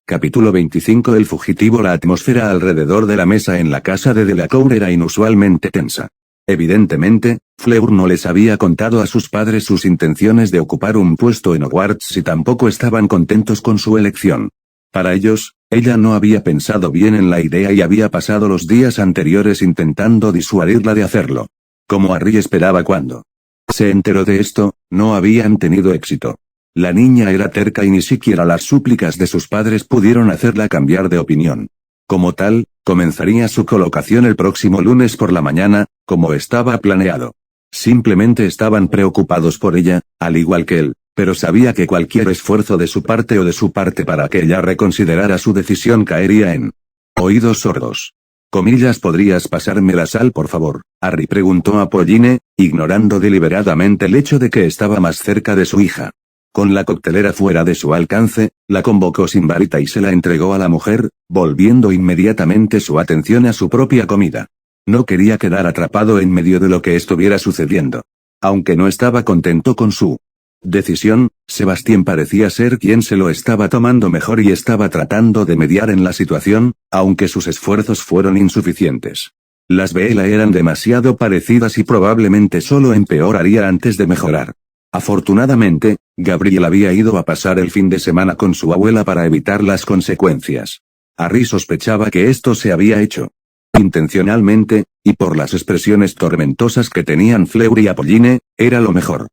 Capítulo 25. El fugitivo. La atmósfera alrededor de la mesa en la casa de Delacour era inusualmente tensa. Evidentemente, Fleur no les había contado a sus padres sus intenciones de ocupar un puesto en Hogwarts y tampoco estaban contentos con su elección. Para ellos, ella no había pensado bien en la idea y había pasado los días anteriores intentando disuadirla de hacerlo. Como Harry esperaba cuando se enteró de esto, no habían tenido éxito. La niña era terca y ni siquiera las súplicas de sus padres pudieron hacerla cambiar de opinión. Como tal, comenzaría su colocación el próximo lunes por la mañana, como estaba planeado. Simplemente estaban preocupados por ella, al igual que él, pero sabía que cualquier esfuerzo de su parte o de su parte para que ella reconsiderara su decisión caería en oídos sordos. ¿Podrías pasarme la sal por favor? Harry preguntó a Pauline, ignorando deliberadamente el hecho de que estaba más cerca de su hija. Con la coctelera fuera de su alcance, la convocó sin varita y se la entregó a la mujer, volviendo inmediatamente su atención a su propia comida. No quería quedar atrapado en medio de lo que estuviera sucediendo. Aunque no estaba contento con su decisión, Sebastián parecía ser quien se lo estaba tomando mejor y estaba tratando de mediar en la situación, aunque sus esfuerzos fueron insuficientes. Las Bella eran demasiado parecidas y probablemente solo empeoraría antes de mejorar. Afortunadamente, Gabriel había ido a pasar el fin de semana con su abuela para evitar las consecuencias. Harry sospechaba que esto se había hecho intencionalmente, y por las expresiones tormentosas que tenían Fleur y Pauline, era lo mejor.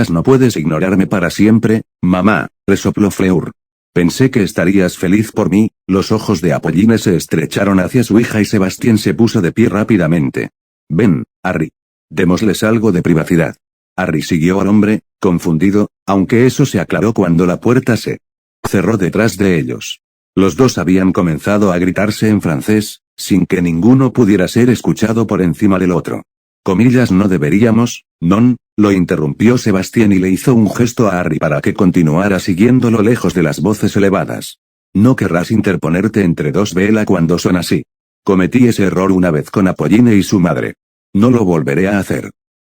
No puedes ignorarme para siempre, mamá, resopló Fleur. Pensé que estarías feliz por mí. Los ojos de Pauline se estrecharon hacia su hija y Sebastián se puso de pie rápidamente. Ven, Harry. Démosles algo de privacidad. Harry siguió al hombre, confundido, aunque eso se aclaró cuando la puerta se cerró detrás de ellos. Los dos habían comenzado a gritarse en francés, sin que ninguno pudiera ser escuchado por encima del otro. No deberíamos, non, lo interrumpió Sebastián y le hizo un gesto a Harry para que continuara siguiéndolo lejos de las voces elevadas. No querrás interponerte entre dos Bella cuando son así. Cometí ese error una vez con Pauline y su madre. No lo volveré a hacer.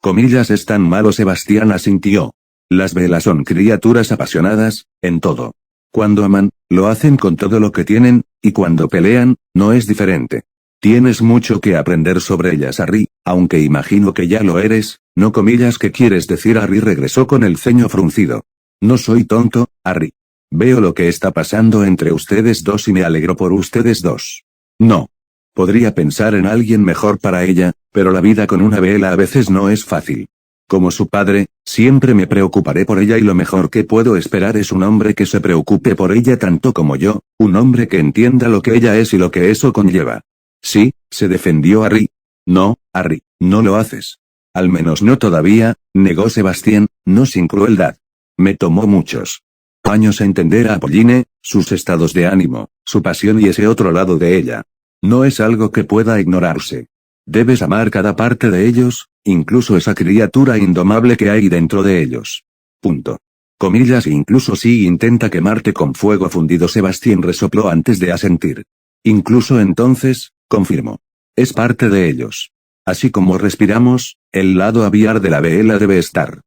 Es tan malo. Sebastián asintió. Las Bella son criaturas apasionadas, en todo. Cuando aman, lo hacen con todo lo que tienen, y cuando pelean, no es diferente. Tienes mucho que aprender sobre ellas, Harry, aunque imagino que ya lo eres, ¿no? ¿Qué quieres decir? Harry regresó con el ceño fruncido. No soy tonto, Harry. Veo lo que está pasando entre ustedes dos y me alegro por ustedes dos. No. Podría pensar en alguien mejor para ella, pero la vida con una Bella a veces no es fácil. Como su padre, siempre me preocuparé por ella y lo mejor que puedo esperar es un hombre que se preocupe por ella tanto como yo, un hombre que entienda lo que ella es y lo que eso conlleva. Sí, se defendió Harry. No, Harry, no lo haces. Al menos no todavía, negó Sebastián, no sin crueldad. Me tomó muchos años a entender a Pauline, sus estados de ánimo, su pasión y ese otro lado de ella. No es algo que pueda ignorarse. Debes amar cada parte de ellos, incluso esa criatura indomable que hay dentro de ellos. Punto. Incluso si intenta quemarte con fuego fundido. Sebastián resopló antes de asentir. Incluso entonces, confirmó. Es parte de ellos. Así como respiramos, el lado aviar de la Bella debe estar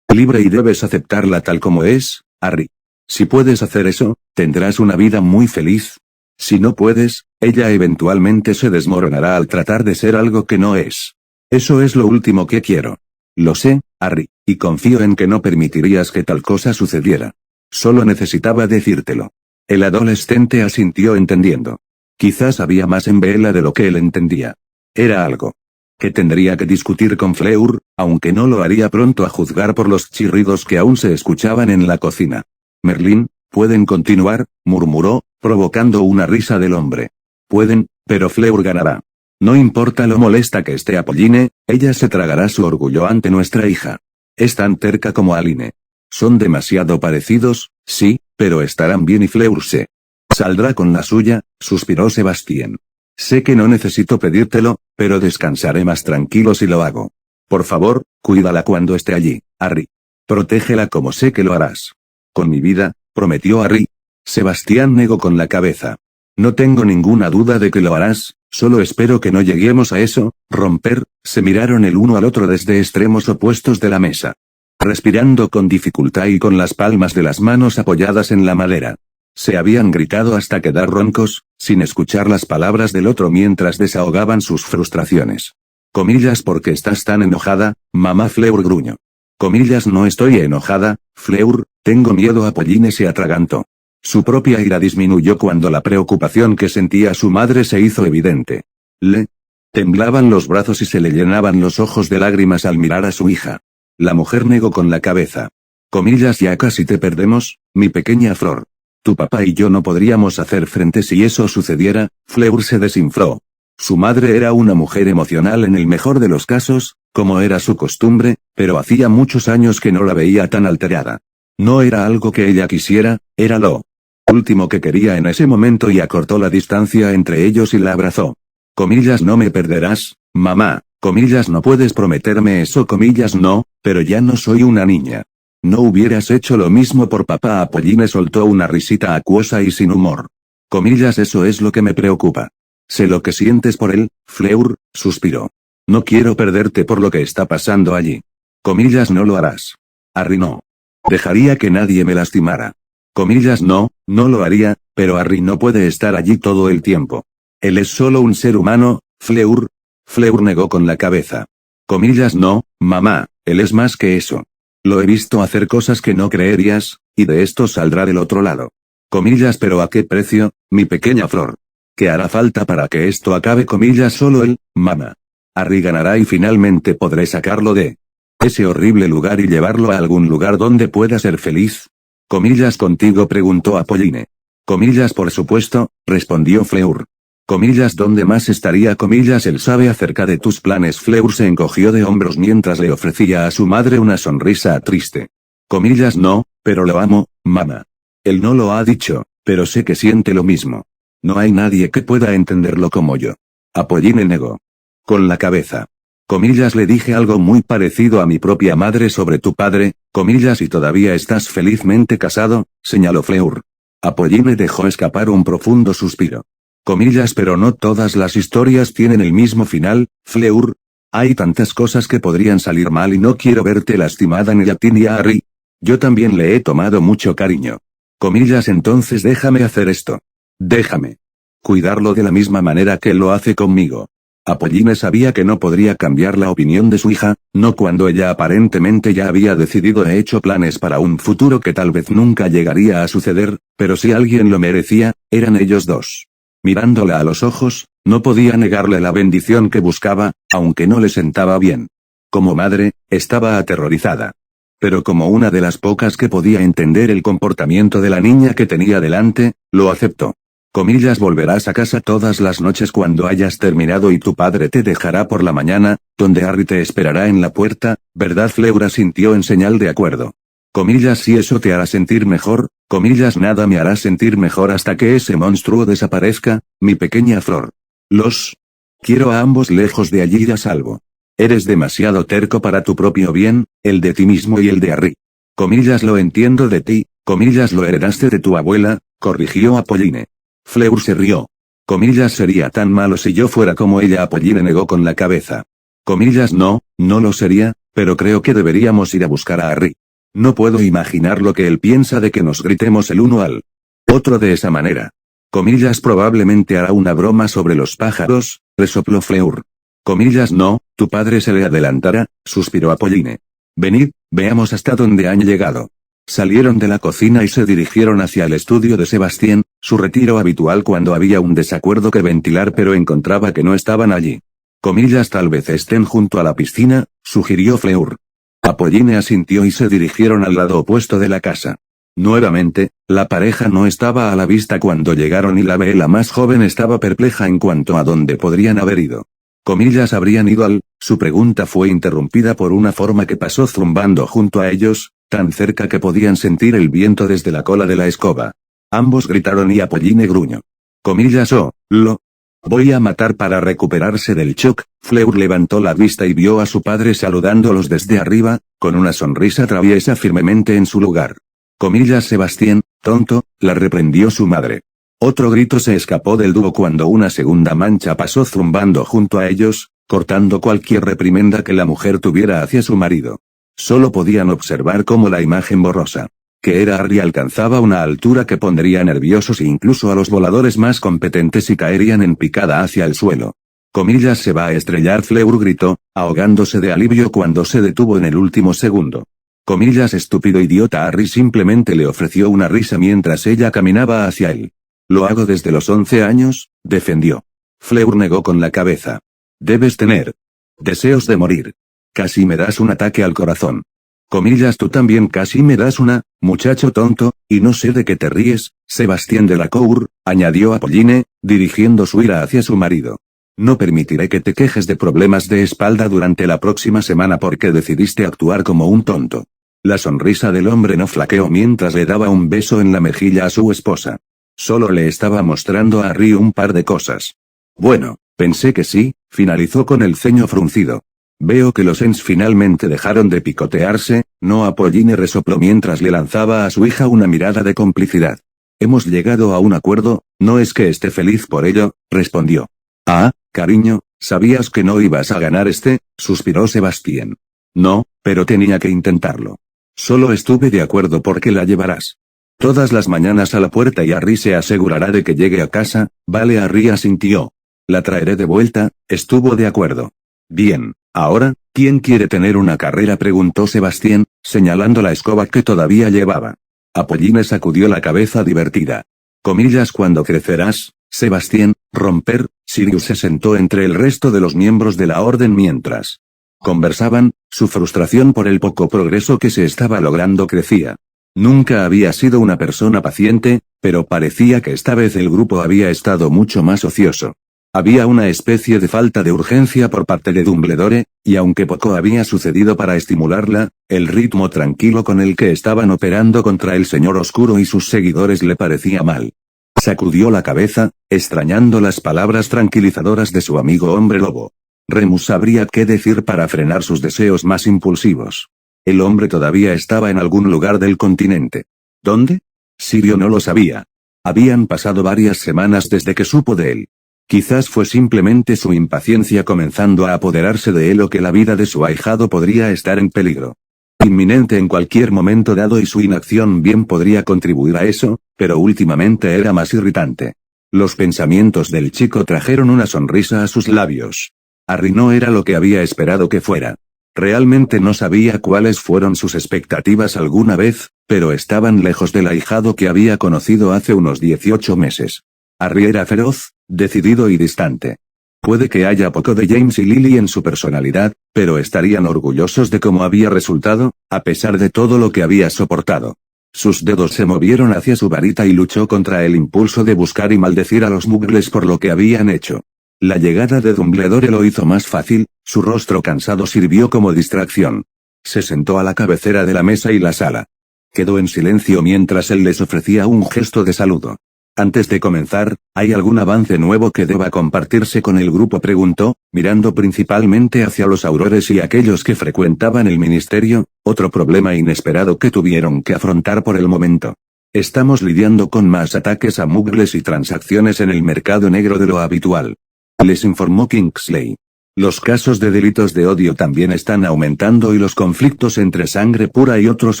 libre y debes aceptarla tal como es, Harry. Si puedes hacer eso, tendrás una vida muy feliz. Si no puedes, ella eventualmente se desmoronará al tratar de ser algo que no es. Eso es lo último que quiero. Lo sé, Harry, y confío en que no permitirías que tal cosa sucediera. Solo necesitaba decírtelo. El adolescente asintió entendiendo. Quizás había más en Bella de lo que él entendía. Era algo que tendría que discutir con Fleur, aunque no lo haría pronto a juzgar por los chirridos que aún se escuchaban en la cocina. Merlín, pueden continuar, murmuró, provocando una risa del hombre. Pueden, pero Fleur ganará. No importa lo molesta que esté Pauline, ella se tragará su orgullo ante nuestra hija. Es tan terca como Aline. Son demasiado parecidos, sí, pero estarán bien y Fleur se saldrá con la suya, suspiró Sebastián. Sé que no necesito pedírtelo, pero descansaré más tranquilo si lo hago. Por favor, cuídala cuando esté allí, Harry. Protégela como sé que lo harás. Con mi vida, prometió Harry. Sebastián negó con la cabeza. No tengo ninguna duda de que lo harás, solo espero que no lleguemos a eso, romper. Se miraron el uno al otro desde extremos opuestos de la mesa. Respirando con dificultad y con las palmas de las manos apoyadas en la madera. Se habían gritado hasta quedar roncos, sin escuchar las palabras del otro mientras desahogaban sus frustraciones. Comillas, ¿por qué estás tan enojada, mamá? Fleur gruñó. Comillas, no estoy enojada, Fleur, tengo miedo. Apolline se atragantó. Su propia ira disminuyó cuando la preocupación que sentía su madre se hizo evidente. Le temblaban los brazos y se le llenaban los ojos de lágrimas al mirar a su hija. La mujer negó con la cabeza. Comillas, ya casi te perdemos, mi pequeña Flor. Tu papá y yo no podríamos hacer frente si eso sucediera. Fleur se desinfló. Su madre era una mujer emocional en el mejor de los casos, como era su costumbre, pero hacía muchos años que no la veía tan alterada. No era algo que ella quisiera, era lo último que quería en ese momento y acortó la distancia entre ellos y la abrazó. Comillas, no me perderás, mamá, comillas, no puedes prometerme eso, comillas, no, pero ya no soy una niña. ¿No hubieras hecho lo mismo por papá? Apolline soltó una risita acuosa y sin humor. Comillas, eso es lo que me preocupa. Sé lo que sientes por él, Fleur, suspiró. No quiero perderte por lo que está pasando allí. Comillas, no lo harás. Harry no. Dejaría que nadie me lastimara. Comillas, no, no lo haría, pero Harry no puede estar allí todo el tiempo. Él es solo un ser humano, Fleur. Fleur negó con la cabeza. Comillas, no, mamá, él es más que eso. Lo he visto hacer cosas que no creerías, y de esto saldrá del otro lado. Comillas, pero ¿a qué precio, mi pequeña Flor? ¿Qué hará falta para que esto acabe? Comillas, solo él, mamá. Harry ganará y finalmente podré sacarlo de ese horrible lugar y llevarlo a algún lugar donde pueda ser feliz. Comillas, contigo, preguntó Apolline. Comillas, por supuesto, respondió Fleur. Comillas, ¿dónde más estaría? Comillas, él sabe acerca de tus planes. Fleur se encogió de hombros mientras le ofrecía a su madre una sonrisa triste. Comillas, no, pero lo amo, mamá. Él no lo ha dicho, pero sé que siente lo mismo. No hay nadie que pueda entenderlo como yo. Apolline negó. Con la cabeza. Comillas, le dije algo muy parecido a mi propia madre sobre tu padre, comillas, y todavía estás felizmente casado, señaló Fleur. Apolline dejó escapar un profundo suspiro. Comillas, pero no todas las historias tienen el mismo final, Fleur. Hay tantas cosas que podrían salir mal y no quiero verte lastimada ni a ti ni a Harry. Yo también le he tomado mucho cariño. Comillas, entonces déjame hacer esto. Déjame cuidarlo de la misma manera que él lo hace conmigo. Apolline sabía que no podría cambiar la opinión de su hija, no cuando ella aparentemente ya había decidido e hecho planes para un futuro que tal vez nunca llegaría a suceder, pero si alguien lo merecía, eran ellos dos. Mirándola a los ojos, no podía negarle la bendición que buscaba, aunque no le sentaba bien. Como madre, estaba aterrorizada. Pero como una de las pocas que podía entender el comportamiento de la niña que tenía delante, lo aceptó. Comillas, volverás a casa todas las noches cuando hayas terminado y tu padre te dejará por la mañana, donde Harry te esperará en la puerta, ¿verdad? Fleur asintió en señal de acuerdo. Comillas, si eso te hará sentir mejor, comillas, nada me hará sentir mejor hasta que ese monstruo desaparezca, mi pequeña Flor. Los quiero a ambos lejos de allí y a salvo. Eres demasiado terco para tu propio bien, el de ti mismo y el de Harry. Comillas, lo entiendo de ti, comillas, lo heredaste de tu abuela, corrigió Apolline. Fleur se rió. Comillas, sería tan malo si yo fuera como ella. Apolline negó con la cabeza. Comillas, no, no lo sería, pero creo que deberíamos ir a buscar a Harry. No puedo imaginar lo que él piensa de que nos gritemos el uno al otro de esa manera. Comillas, probablemente hará una broma sobre los pájaros, resopló Fleur. Comillas, no, tu padre se le adelantará, suspiró Apolline. Venid, veamos hasta dónde han llegado. Salieron de la cocina y se dirigieron hacia el estudio de Sebastián, su retiro habitual cuando había un desacuerdo que ventilar, pero encontraba que no estaban allí. Comillas, tal vez estén junto a la piscina, sugirió Fleur. Apolline asintió y se dirigieron al lado opuesto de la casa. Nuevamente, la pareja no estaba a la vista cuando llegaron y la Bella más joven estaba perpleja en cuanto a dónde podrían haber ido. Comillas, habrían ido al. Su pregunta fue interrumpida por una forma que pasó zumbando junto a ellos, tan cerca que podían sentir el viento desde la cola de la escoba. Ambos gritaron y Apolline gruñó. Comillas, oh, lo voy a matar. Para recuperarse del shock, Fleur levantó la vista y vio a su padre saludándolos desde arriba, con una sonrisa traviesa firmemente en su lugar. Comillas, Sebastián, tonto, la reprendió su madre. Otro grito se escapó del dúo cuando una segunda mancha pasó zumbando junto a ellos, cortando cualquier reprimenda que la mujer tuviera hacia su marido. Solo podían observar cómo la imagen borrosa que era Harry alcanzaba una altura que pondría nerviosos incluso a los voladores más competentes y caerían en picada hacia el suelo. Comillas, se va a estrellar, Fleur gritó, ahogándose de alivio cuando se detuvo en el último segundo. Comillas, estúpido idiota. Harry simplemente le ofreció una risa mientras ella caminaba hacia él. Lo hago desde los 11 años, defendió. Fleur negó con la cabeza. Debes tener deseos de morir. Casi me das un ataque al corazón. Comillas, tú también casi me das una, muchacho tonto, y no sé de qué te ríes, Sebastián Delacour, añadió Apolline, dirigiendo su ira hacia su marido. No permitiré que te quejes de problemas de espalda durante la próxima semana porque decidiste actuar como un tonto. La sonrisa del hombre no flaqueó mientras le daba un beso en la mejilla a su esposa. Solo le estaba mostrando a Harry un par de cosas. Bueno, pensé que sí, finalizó con el ceño fruncido. Veo que los Ents finalmente dejaron de picotearse, no. Apolline resopló mientras le lanzaba a su hija una mirada de complicidad. Hemos llegado a un acuerdo, no es que esté feliz por ello, respondió. Ah, cariño, ¿sabías que no ibas a ganar suspiró Sebastián. No, pero tenía que intentarlo. Solo estuve de acuerdo porque la llevarás todas las mañanas a la puerta y Harry se asegurará de que llegue a casa, vale. Harry asintió. La traeré de vuelta, estuvo de acuerdo. Bien, ahora, ¿quién quiere tener una carrera?, preguntó Sebastián, señalando la escoba que todavía llevaba. Apolline sacudió la cabeza divertida. Comillas, cuando crecerás, Sebastián, romper. Sirius se sentó entre el resto de los miembros de la orden mientras conversaban, su frustración por el poco progreso que se estaba logrando crecía. Nunca había sido una persona paciente, pero parecía que esta vez el grupo había estado mucho más ocioso. Había una especie de falta de urgencia por parte de Dumbledore, y aunque poco había sucedido para estimularla, el ritmo tranquilo con el que estaban operando contra el Señor Oscuro y sus seguidores le parecía mal. Sacudió la cabeza, extrañando las palabras tranquilizadoras de su amigo hombre lobo. Remus sabría qué decir para frenar sus deseos más impulsivos. El hombre todavía estaba en algún lugar del continente. ¿Dónde? Sirio no lo sabía. Habían pasado varias semanas desde que supo de él. Quizás fue simplemente su impaciencia comenzando a apoderarse de él o que la vida de su ahijado podría estar en peligro. Inminente en cualquier momento dado y su inacción bien podría contribuir a eso, pero últimamente era más irritante. Los pensamientos del chico trajeron una sonrisa a sus labios. Harry no era lo que había esperado que fuera. Realmente no sabía cuáles fueron sus expectativas alguna vez, pero estaban lejos del ahijado que había conocido hace unos 18 meses. Harry era feroz, decidido y distante. Puede que haya poco de James y Lily en su personalidad, pero estarían orgullosos de cómo había resultado, a pesar de todo lo que había soportado. Sus dedos se movieron hacia su varita y luchó contra el impulso de buscar y maldecir a los muggles por lo que habían hecho. La llegada de Dumbledore lo hizo más fácil, su rostro cansado sirvió como distracción. Se sentó a la cabecera de la mesa y la sala. Quedó en silencio mientras él les ofrecía un gesto de saludo. Antes de comenzar, ¿hay algún avance nuevo que deba compartirse con el grupo?, preguntó, mirando principalmente hacia los aurores y aquellos que frecuentaban el ministerio, otro problema inesperado que tuvieron que afrontar por el momento. Estamos lidiando con más ataques a muggles y transacciones en el mercado negro de lo habitual. Les informó Kingsley. Los casos de delitos de odio también están aumentando y los conflictos entre sangre pura y otros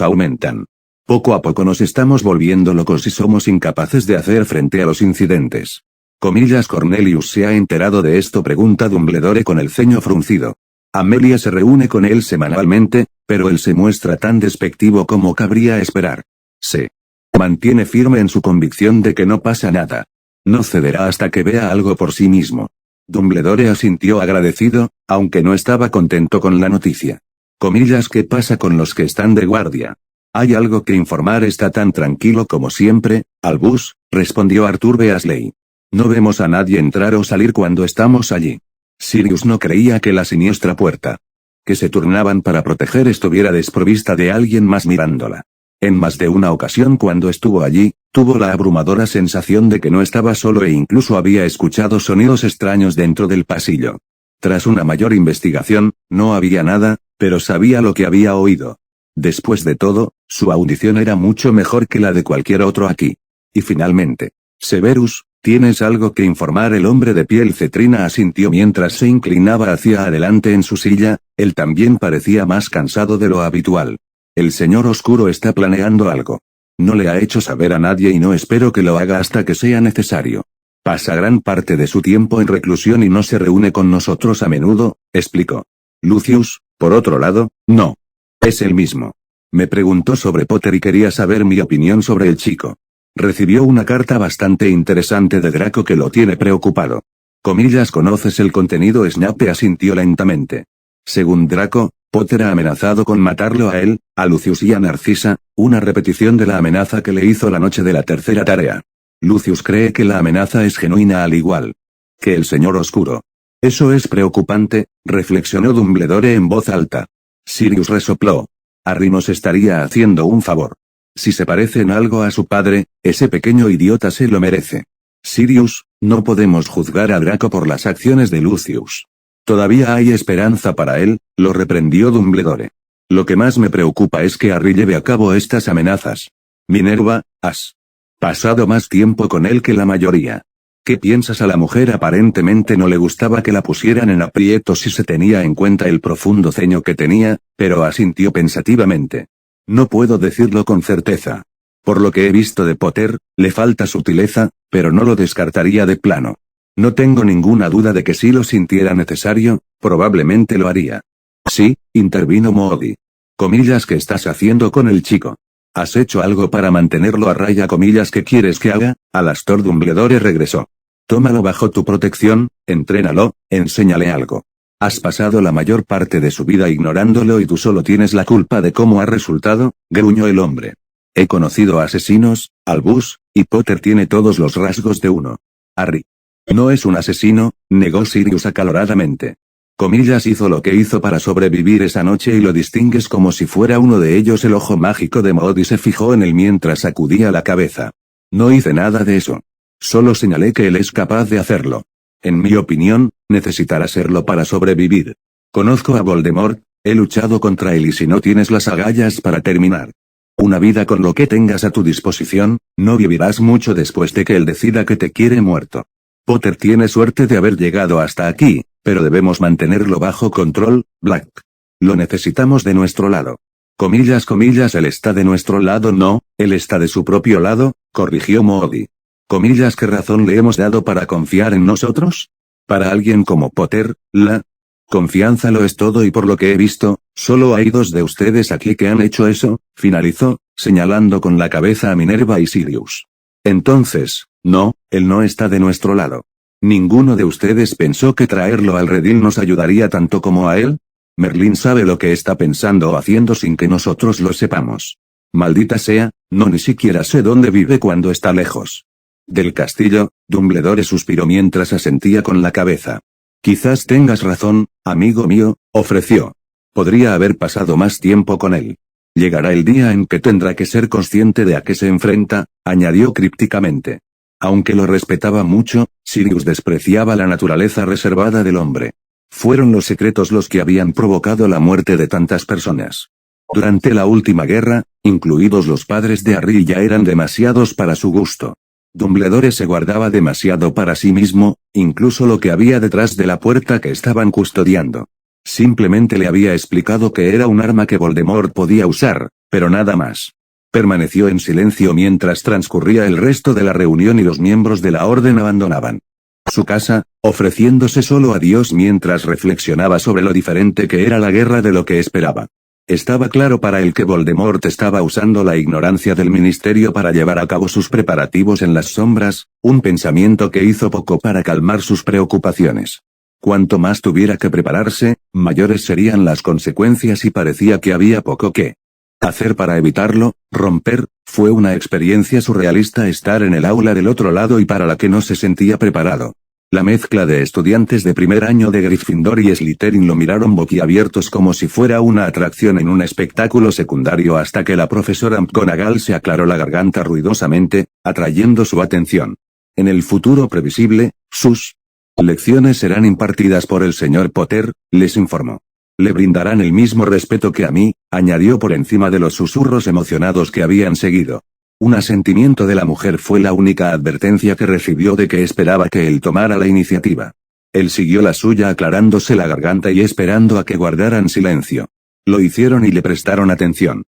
aumentan. Poco a poco nos estamos volviendo locos y somos incapaces de hacer frente a los incidentes. Comillas, ¿Cornelius se ha enterado de esto?, pregunta Dumbledore con el ceño fruncido. Amelia se reúne con él semanalmente, pero él se muestra tan despectivo como cabría esperar. Se mantiene firme en su convicción de que no pasa nada. No cederá hasta que vea algo por sí mismo. Dumbledore asintió agradecido, aunque no estaba contento con la noticia. Comillas, ¿qué pasa con los que están de guardia? Hay algo que informar, está tan tranquilo como siempre, Albus, respondió Arthur Weasley. No vemos a nadie entrar o salir cuando estamos allí. Sirius no creía que la siniestra puerta que se turnaban para proteger estuviera desprovista de alguien más mirándola. En más de una ocasión cuando estuvo allí, tuvo la abrumadora sensación de que no estaba solo e incluso había escuchado sonidos extraños dentro del pasillo. Tras una mayor investigación, no había nada, pero sabía lo que había oído. Después de todo, su audición era mucho mejor que la de cualquier otro aquí. Y finalmente, Severus, ¿tienes algo que informar? El hombre de piel cetrina asintió mientras se inclinaba hacia adelante en su silla, él también parecía más cansado de lo habitual. El señor Oscuro está planeando algo. No le ha hecho saber a nadie y no espero que lo haga hasta que sea necesario. Pasa gran parte de su tiempo en reclusión y no se reúne con nosotros a menudo, explicó. Lucius, por otro lado, no. Es el mismo. Me preguntó sobre Potter y quería saber mi opinión sobre el chico. Recibió una carta bastante interesante de Draco que lo tiene preocupado. Comillas, ¿conoces el contenido? Snape asintió lentamente. Según Draco, Potter ha amenazado con matarlo a él, a Lucius y a Narcisa, una repetición de la amenaza que le hizo la noche de la tercera tarea. Lucius cree que la amenaza es genuina al igual que el Señor Oscuro. Eso es preocupante, reflexionó Dumbledore en voz alta. Sirius resopló. Harry nos estaría haciendo un favor. Si se parece en algo a su padre, ese pequeño idiota se lo merece. Sirius, no podemos juzgar a Draco por las acciones de Lucius. Todavía hay esperanza para él, lo reprendió Dumbledore. Lo que más me preocupa es que Harry lleve a cabo estas amenazas. Minerva, has pasado más tiempo con él que la mayoría. ¿Qué piensas? A la mujer aparentemente no le gustaba que la pusieran en aprietos si se tenía en cuenta el profundo ceño que tenía, pero asintió pensativamente. No puedo decirlo con certeza. Por lo que he visto de Potter, le falta sutileza, pero no lo descartaría de plano. No tengo ninguna duda de que si lo sintiera necesario, probablemente lo haría. Sí, intervino Moody. Comillas, ¿qué estás haciendo con el chico? ¿Has hecho algo para mantenerlo a raya? Comillas, ¿qué quieres que haga? Alastor Dumbledore regresó. Tómalo bajo tu protección, entrénalo, enséñale algo. Has pasado la mayor parte de su vida ignorándolo y tú solo tienes la culpa de cómo ha resultado, gruñó el hombre. He conocido a asesinos, Albus, y Potter tiene todos los rasgos de uno. Harry. No es un asesino, negó Sirius acaloradamente. Comillas, hizo lo que hizo para sobrevivir esa noche y lo distingues como si fuera uno de ellos. El ojo mágico de Moody se fijó en él mientras sacudía la cabeza. No hice nada de eso. Solo señalé que él es capaz de hacerlo. En mi opinión, necesitará serlo para sobrevivir. Conozco a Voldemort, he luchado contra él y si no tienes las agallas para terminar una vida con lo que tengas a tu disposición, no vivirás mucho después de que él decida que te quiere muerto. Potter tiene suerte de haber llegado hasta aquí, pero debemos mantenerlo bajo control, Black. Lo necesitamos de nuestro lado. Comillas, comillas, él está de nuestro lado. No, él está de su propio lado, corrigió Moody. Comillas, ¿qué razón le hemos dado para confiar en nosotros? Para alguien como Potter, la confianza lo es todo y por lo que he visto, solo hay dos de ustedes aquí que han hecho eso, finalizó, señalando con la cabeza a Minerva y Sirius. Entonces, no, él no está de nuestro lado. ¿Ninguno de ustedes pensó que traerlo al redil nos ayudaría tanto como a él? Merlín sabe lo que está pensando o haciendo sin que nosotros lo sepamos. Maldita sea, no ni siquiera sé dónde vive cuando está lejos del castillo. Dumbledore suspiró mientras asentía con la cabeza. Quizás tengas razón, amigo mío, ofreció. Podría haber pasado más tiempo con él. Llegará el día en que tendrá que ser consciente de a qué se enfrenta, añadió crípticamente. Aunque lo respetaba mucho, Sirius despreciaba la naturaleza reservada del hombre. Fueron los secretos los que habían provocado la muerte de tantas personas. Durante la última guerra, incluidos los padres de Harry, ya eran demasiados para su gusto. Dumbledore se guardaba demasiado para sí mismo, incluso lo que había detrás de la puerta que estaban custodiando. Simplemente le había explicado que era un arma que Voldemort podía usar, pero nada más. Permaneció en silencio mientras transcurría el resto de la reunión y los miembros de la orden abandonaban su casa, ofreciéndose solo a Dios mientras reflexionaba sobre lo diferente que era la guerra de lo que esperaba. Estaba claro para él que Voldemort estaba usando la ignorancia del ministerio para llevar a cabo sus preparativos en las sombras, un pensamiento que hizo poco para calmar sus preocupaciones. Cuanto más tuviera que prepararse, mayores serían las consecuencias y parecía que había poco que hacer para evitarlo. Romper, fue una experiencia surrealista estar en el aula del otro lado y para la que no se sentía preparado. La mezcla de estudiantes de primer año de Gryffindor y Slytherin lo miraron boquiabiertos como si fuera una atracción en un espectáculo secundario hasta que la profesora McGonagall se aclaró la garganta ruidosamente, atrayendo su atención. En el futuro previsible, sus lecciones serán impartidas por el señor Potter, les informó. Le brindarán el mismo respeto que a mí, añadió por encima de los susurros emocionados que habían seguido. Un asentimiento de la mujer fue la única advertencia que recibió de que esperaba que él tomara la iniciativa. Él siguió la suya aclarándose la garganta y esperando a que guardaran silencio. Lo hicieron y le prestaron atención.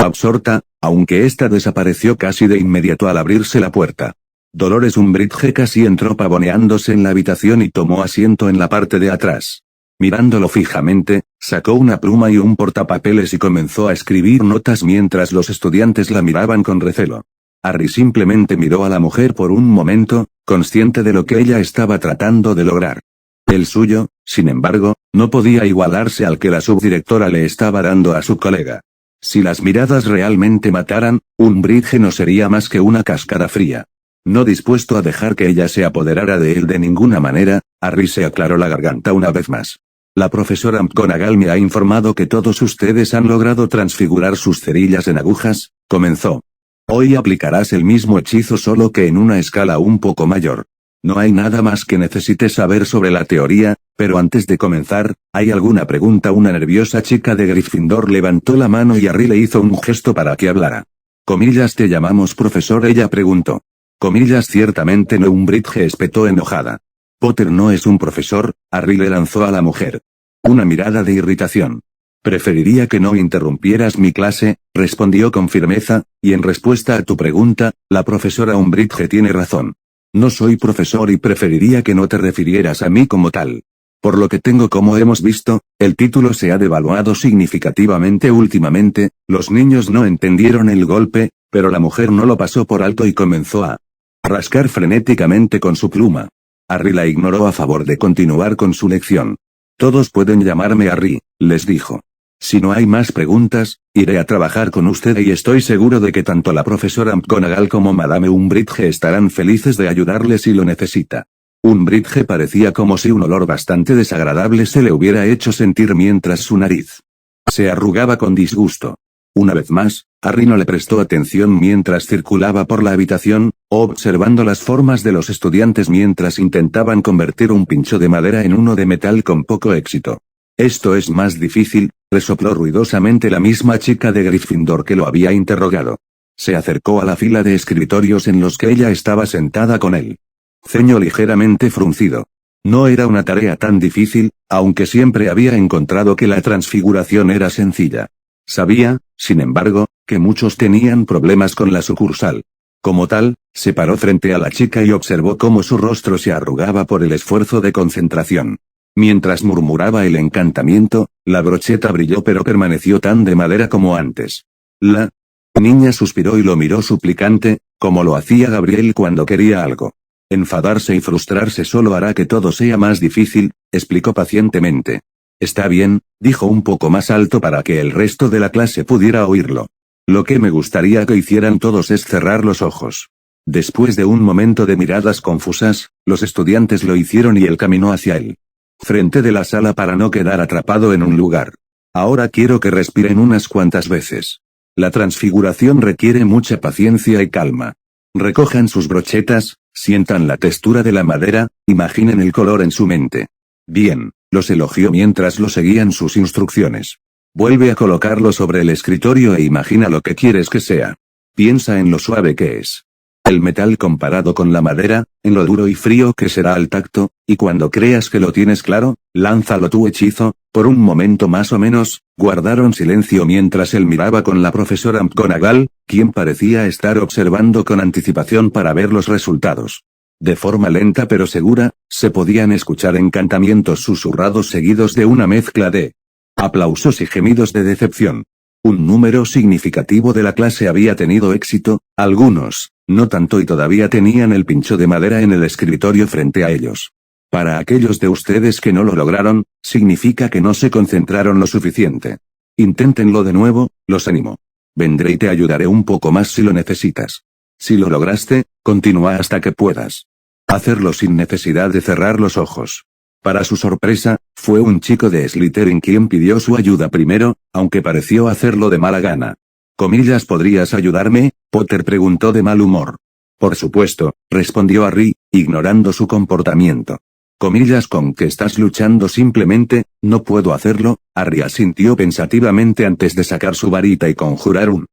absorta, aunque ésta desapareció casi de inmediato al abrirse la puerta. Dolores Umbridge casi entró pavoneándose en la habitación y tomó asiento en la parte de atrás. Mirándolo fijamente, sacó una pluma y un portapapeles y comenzó a escribir notas mientras los estudiantes la miraban con recelo. Harry simplemente miró a la mujer por un momento, consciente de lo que ella estaba tratando de lograr. El suyo, sin embargo, no podía igualarse al que la subdirectora le estaba dando a su colega. Si las miradas realmente mataran, Umbridge no sería más que una cascada fría. No dispuesto a dejar que ella se apoderara de él de ninguna manera, Harry se aclaró la garganta una vez más. La profesora McGonagall me ha informado que todos ustedes han logrado transfigurar sus cerillas en agujas, comenzó. Hoy aplicarás el mismo hechizo solo que en una escala un poco mayor. No hay nada más que necesites saber sobre la teoría, pero antes de comenzar, ¿hay alguna pregunta? Una nerviosa chica de Gryffindor levantó la mano y Harry le hizo un gesto para que hablara. Comillas, ¿te llamamos profesor? Ella preguntó. Comillas, ciertamente no. Umbridge espetó enojada. Potter no es un profesor, Harry le lanzó a la mujer. Una mirada de irritación. Preferiría que no interrumpieras mi clase, respondió con firmeza, y en respuesta a tu pregunta, la profesora Umbridge tiene razón. No soy profesor y preferiría que no te refirieras a mí como tal. Por lo que tengo, como hemos visto, el título se ha devaluado significativamente últimamente. Los niños no entendieron el golpe, pero la mujer no lo pasó por alto y comenzó a rascar frenéticamente con su pluma. Harry la ignoró a favor de continuar con su lección. Todos pueden llamarme Harry, les dijo. Si no hay más preguntas, iré a trabajar con usted y estoy seguro de que tanto la profesora McGonagall como Madame Umbridge estarán felices de ayudarle si lo necesita. Umbridge parecía como si un olor bastante desagradable se le hubiera hecho sentir mientras su nariz se arrugaba con disgusto. Una vez más, Harry no le prestó atención mientras circulaba por la habitación, observando las formas de los estudiantes mientras intentaban convertir un pincho de madera en uno de metal con poco éxito. Esto es más difícil, resopló ruidosamente la misma chica de Gryffindor que lo había interrogado. Se acercó a la fila de escritorios en los que ella estaba sentada con él. Ceño ligeramente fruncido. No era una tarea tan difícil, aunque siempre había encontrado que la transfiguración era sencilla. Sabía, sin embargo, que muchos tenían problemas con la sucursal. Como tal, se paró frente a la chica y observó cómo su rostro se arrugaba por el esfuerzo de concentración. Mientras murmuraba el encantamiento, la brocheta brilló pero permaneció tan de madera como antes. La niña suspiró y lo miró suplicante, como lo hacía Gabriel cuando quería algo. Enfadarse y frustrarse solo hará que todo sea más difícil, explicó pacientemente. Está bien, dijo un poco más alto para que el resto de la clase pudiera oírlo. Lo que me gustaría que hicieran todos es cerrar los ojos. Después de un momento de miradas confusas, los estudiantes lo hicieron y él caminó hacia él. Frente de la sala para no quedar atrapado en un lugar. Ahora quiero que respiren unas cuantas veces. La transfiguración requiere mucha paciencia y calma. Recojan sus brochetas, sientan la textura de la madera, imaginen el color en su mente. Bien, los elogió mientras lo seguían sus instrucciones. Vuelve a colocarlo sobre el escritorio e imagina lo que quieres que sea. Piensa en lo suave que es el metal comparado con la madera, en lo duro y frío que será al tacto, y cuando creas que lo tienes claro, lánzalo tu hechizo. Por un momento más o menos, guardaron silencio mientras él miraba con la profesora McGonagall, quien parecía estar observando con anticipación para ver los resultados. De forma lenta pero segura, se podían escuchar encantamientos susurrados seguidos de una mezcla de aplausos y gemidos de decepción. Un número significativo de la clase había tenido éxito, algunos, no tanto, y todavía tenían el pincho de madera en el escritorio frente a ellos. Para aquellos de ustedes que no lo lograron, significa que no se concentraron lo suficiente. Inténtenlo de nuevo, los animo. Vendré y te ayudaré un poco más si lo necesitas. Si lo lograste, continúa hasta que puedas. Hacerlo sin necesidad de cerrar los ojos. Para su sorpresa, fue un chico de Slytherin quien pidió su ayuda primero, aunque pareció hacerlo de mala gana. Comillas, ¿podrías ayudarme? Potter preguntó de mal humor. Por supuesto, respondió Harry, ignorando su comportamiento. Comillas, ¿con qué estás luchando? Simplemente, no puedo hacerlo. Harry asintió pensativamente antes de sacar su varita y conjurar un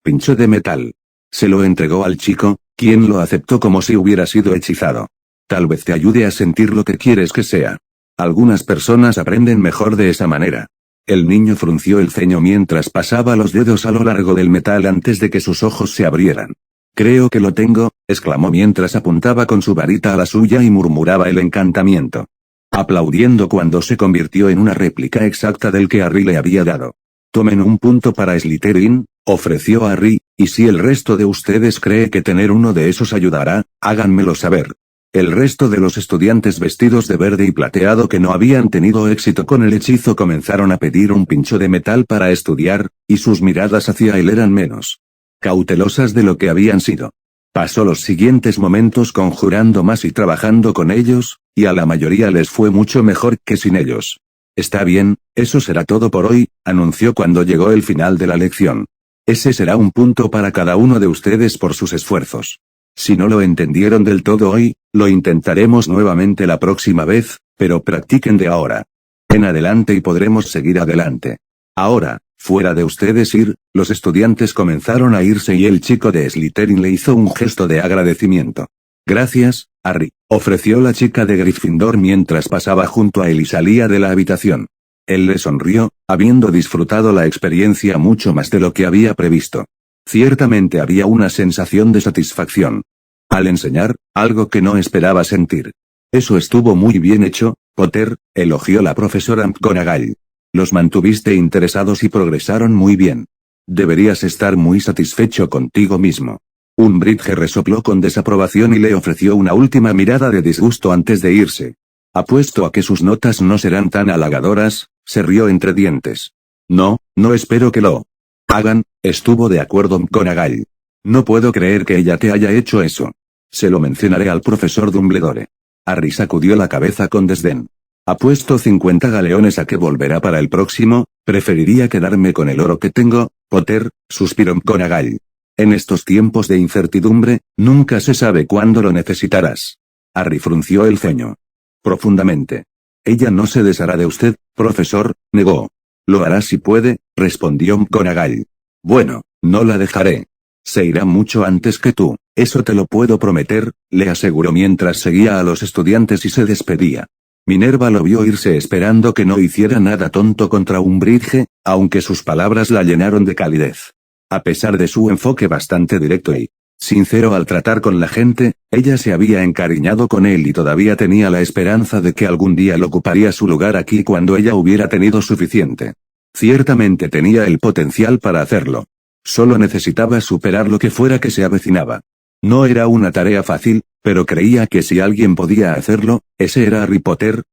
pincho de metal. Se lo entregó al chico, quien lo aceptó como si hubiera sido hechizado. Tal vez te ayude a sentir lo que quieres que sea. Algunas personas aprenden mejor de esa manera. El niño frunció el ceño mientras pasaba los dedos a lo largo del metal antes de que sus ojos se abrieran. Creo que lo tengo, exclamó mientras apuntaba con su varita a la suya y murmuraba el encantamiento. Aplaudiendo cuando se convirtió en una réplica exacta del que Harry le había dado. Tomen un punto para Slytherin, ofreció Harry, y si el resto de ustedes cree que tener uno de esos ayudará, háganmelo saber. El resto de los estudiantes vestidos de verde y plateado que no habían tenido éxito con el hechizo comenzaron a pedir un pincho de metal para estudiar, y sus miradas hacia él eran menos cautelosas de lo que habían sido. Pasó los siguientes momentos conjurando más y trabajando con ellos, y a la mayoría les fue mucho mejor que sin ellos. Está bien, eso será todo por hoy, anunció cuando llegó el final de la lección. Ese será un punto para cada uno de ustedes por sus esfuerzos. Si no lo entendieron del todo hoy, lo intentaremos nuevamente la próxima vez, pero practiquen de ahora en adelante y podremos seguir adelante. Ahora, fuera de ustedes ir, los estudiantes comenzaron a irse y el chico de Slytherin le hizo un gesto de agradecimiento. Gracias, Harry, ofreció la chica de Gryffindor mientras pasaba junto a él y salía de la habitación. Él le sonrió, habiendo disfrutado la experiencia mucho más de lo que había previsto. Ciertamente había una sensación de satisfacción al enseñar, algo que no esperaba sentir. Eso estuvo muy bien hecho, Potter, elogió la profesora McGonagall. Los mantuviste interesados y progresaron muy bien. Deberías estar muy satisfecho contigo mismo. Umbridge resopló con desaprobación y le ofreció una última mirada de disgusto antes de irse. Apuesto a que sus notas no serán tan halagadoras, se rió entre dientes. No, no espero que lo hagan, estuvo de acuerdo McGonagall. No puedo creer que ella te haya hecho eso. Se lo mencionaré al profesor Dumbledore. Harry sacudió la cabeza con desdén. Apuesto 50 galeones a que volverá para el próximo, preferiría quedarme con el oro que tengo, Potter, suspiró McGonagall. En estos tiempos de incertidumbre, nunca se sabe cuándo lo necesitarás. Harry frunció el ceño profundamente. Ella no se deshará de usted, profesor, negó. Lo hará si puede, respondió McGonagall. Bueno, no la dejaré. Se irá mucho antes que tú, eso te lo puedo prometer, le aseguró mientras seguía a los estudiantes y se despedía. Minerva lo vio irse esperando que no hiciera nada tonto contra Umbridge, aunque sus palabras la llenaron de calidez. A pesar de su enfoque bastante directo y sincero al tratar con la gente, ella se había encariñado con él y todavía tenía la esperanza de que algún día lo ocuparía su lugar aquí cuando ella hubiera tenido suficiente. Ciertamente tenía el potencial para hacerlo. Solo necesitaba superar lo que fuera que se avecinaba. No era una tarea fácil, pero creía que si alguien podía hacerlo, ese era Harry Potter.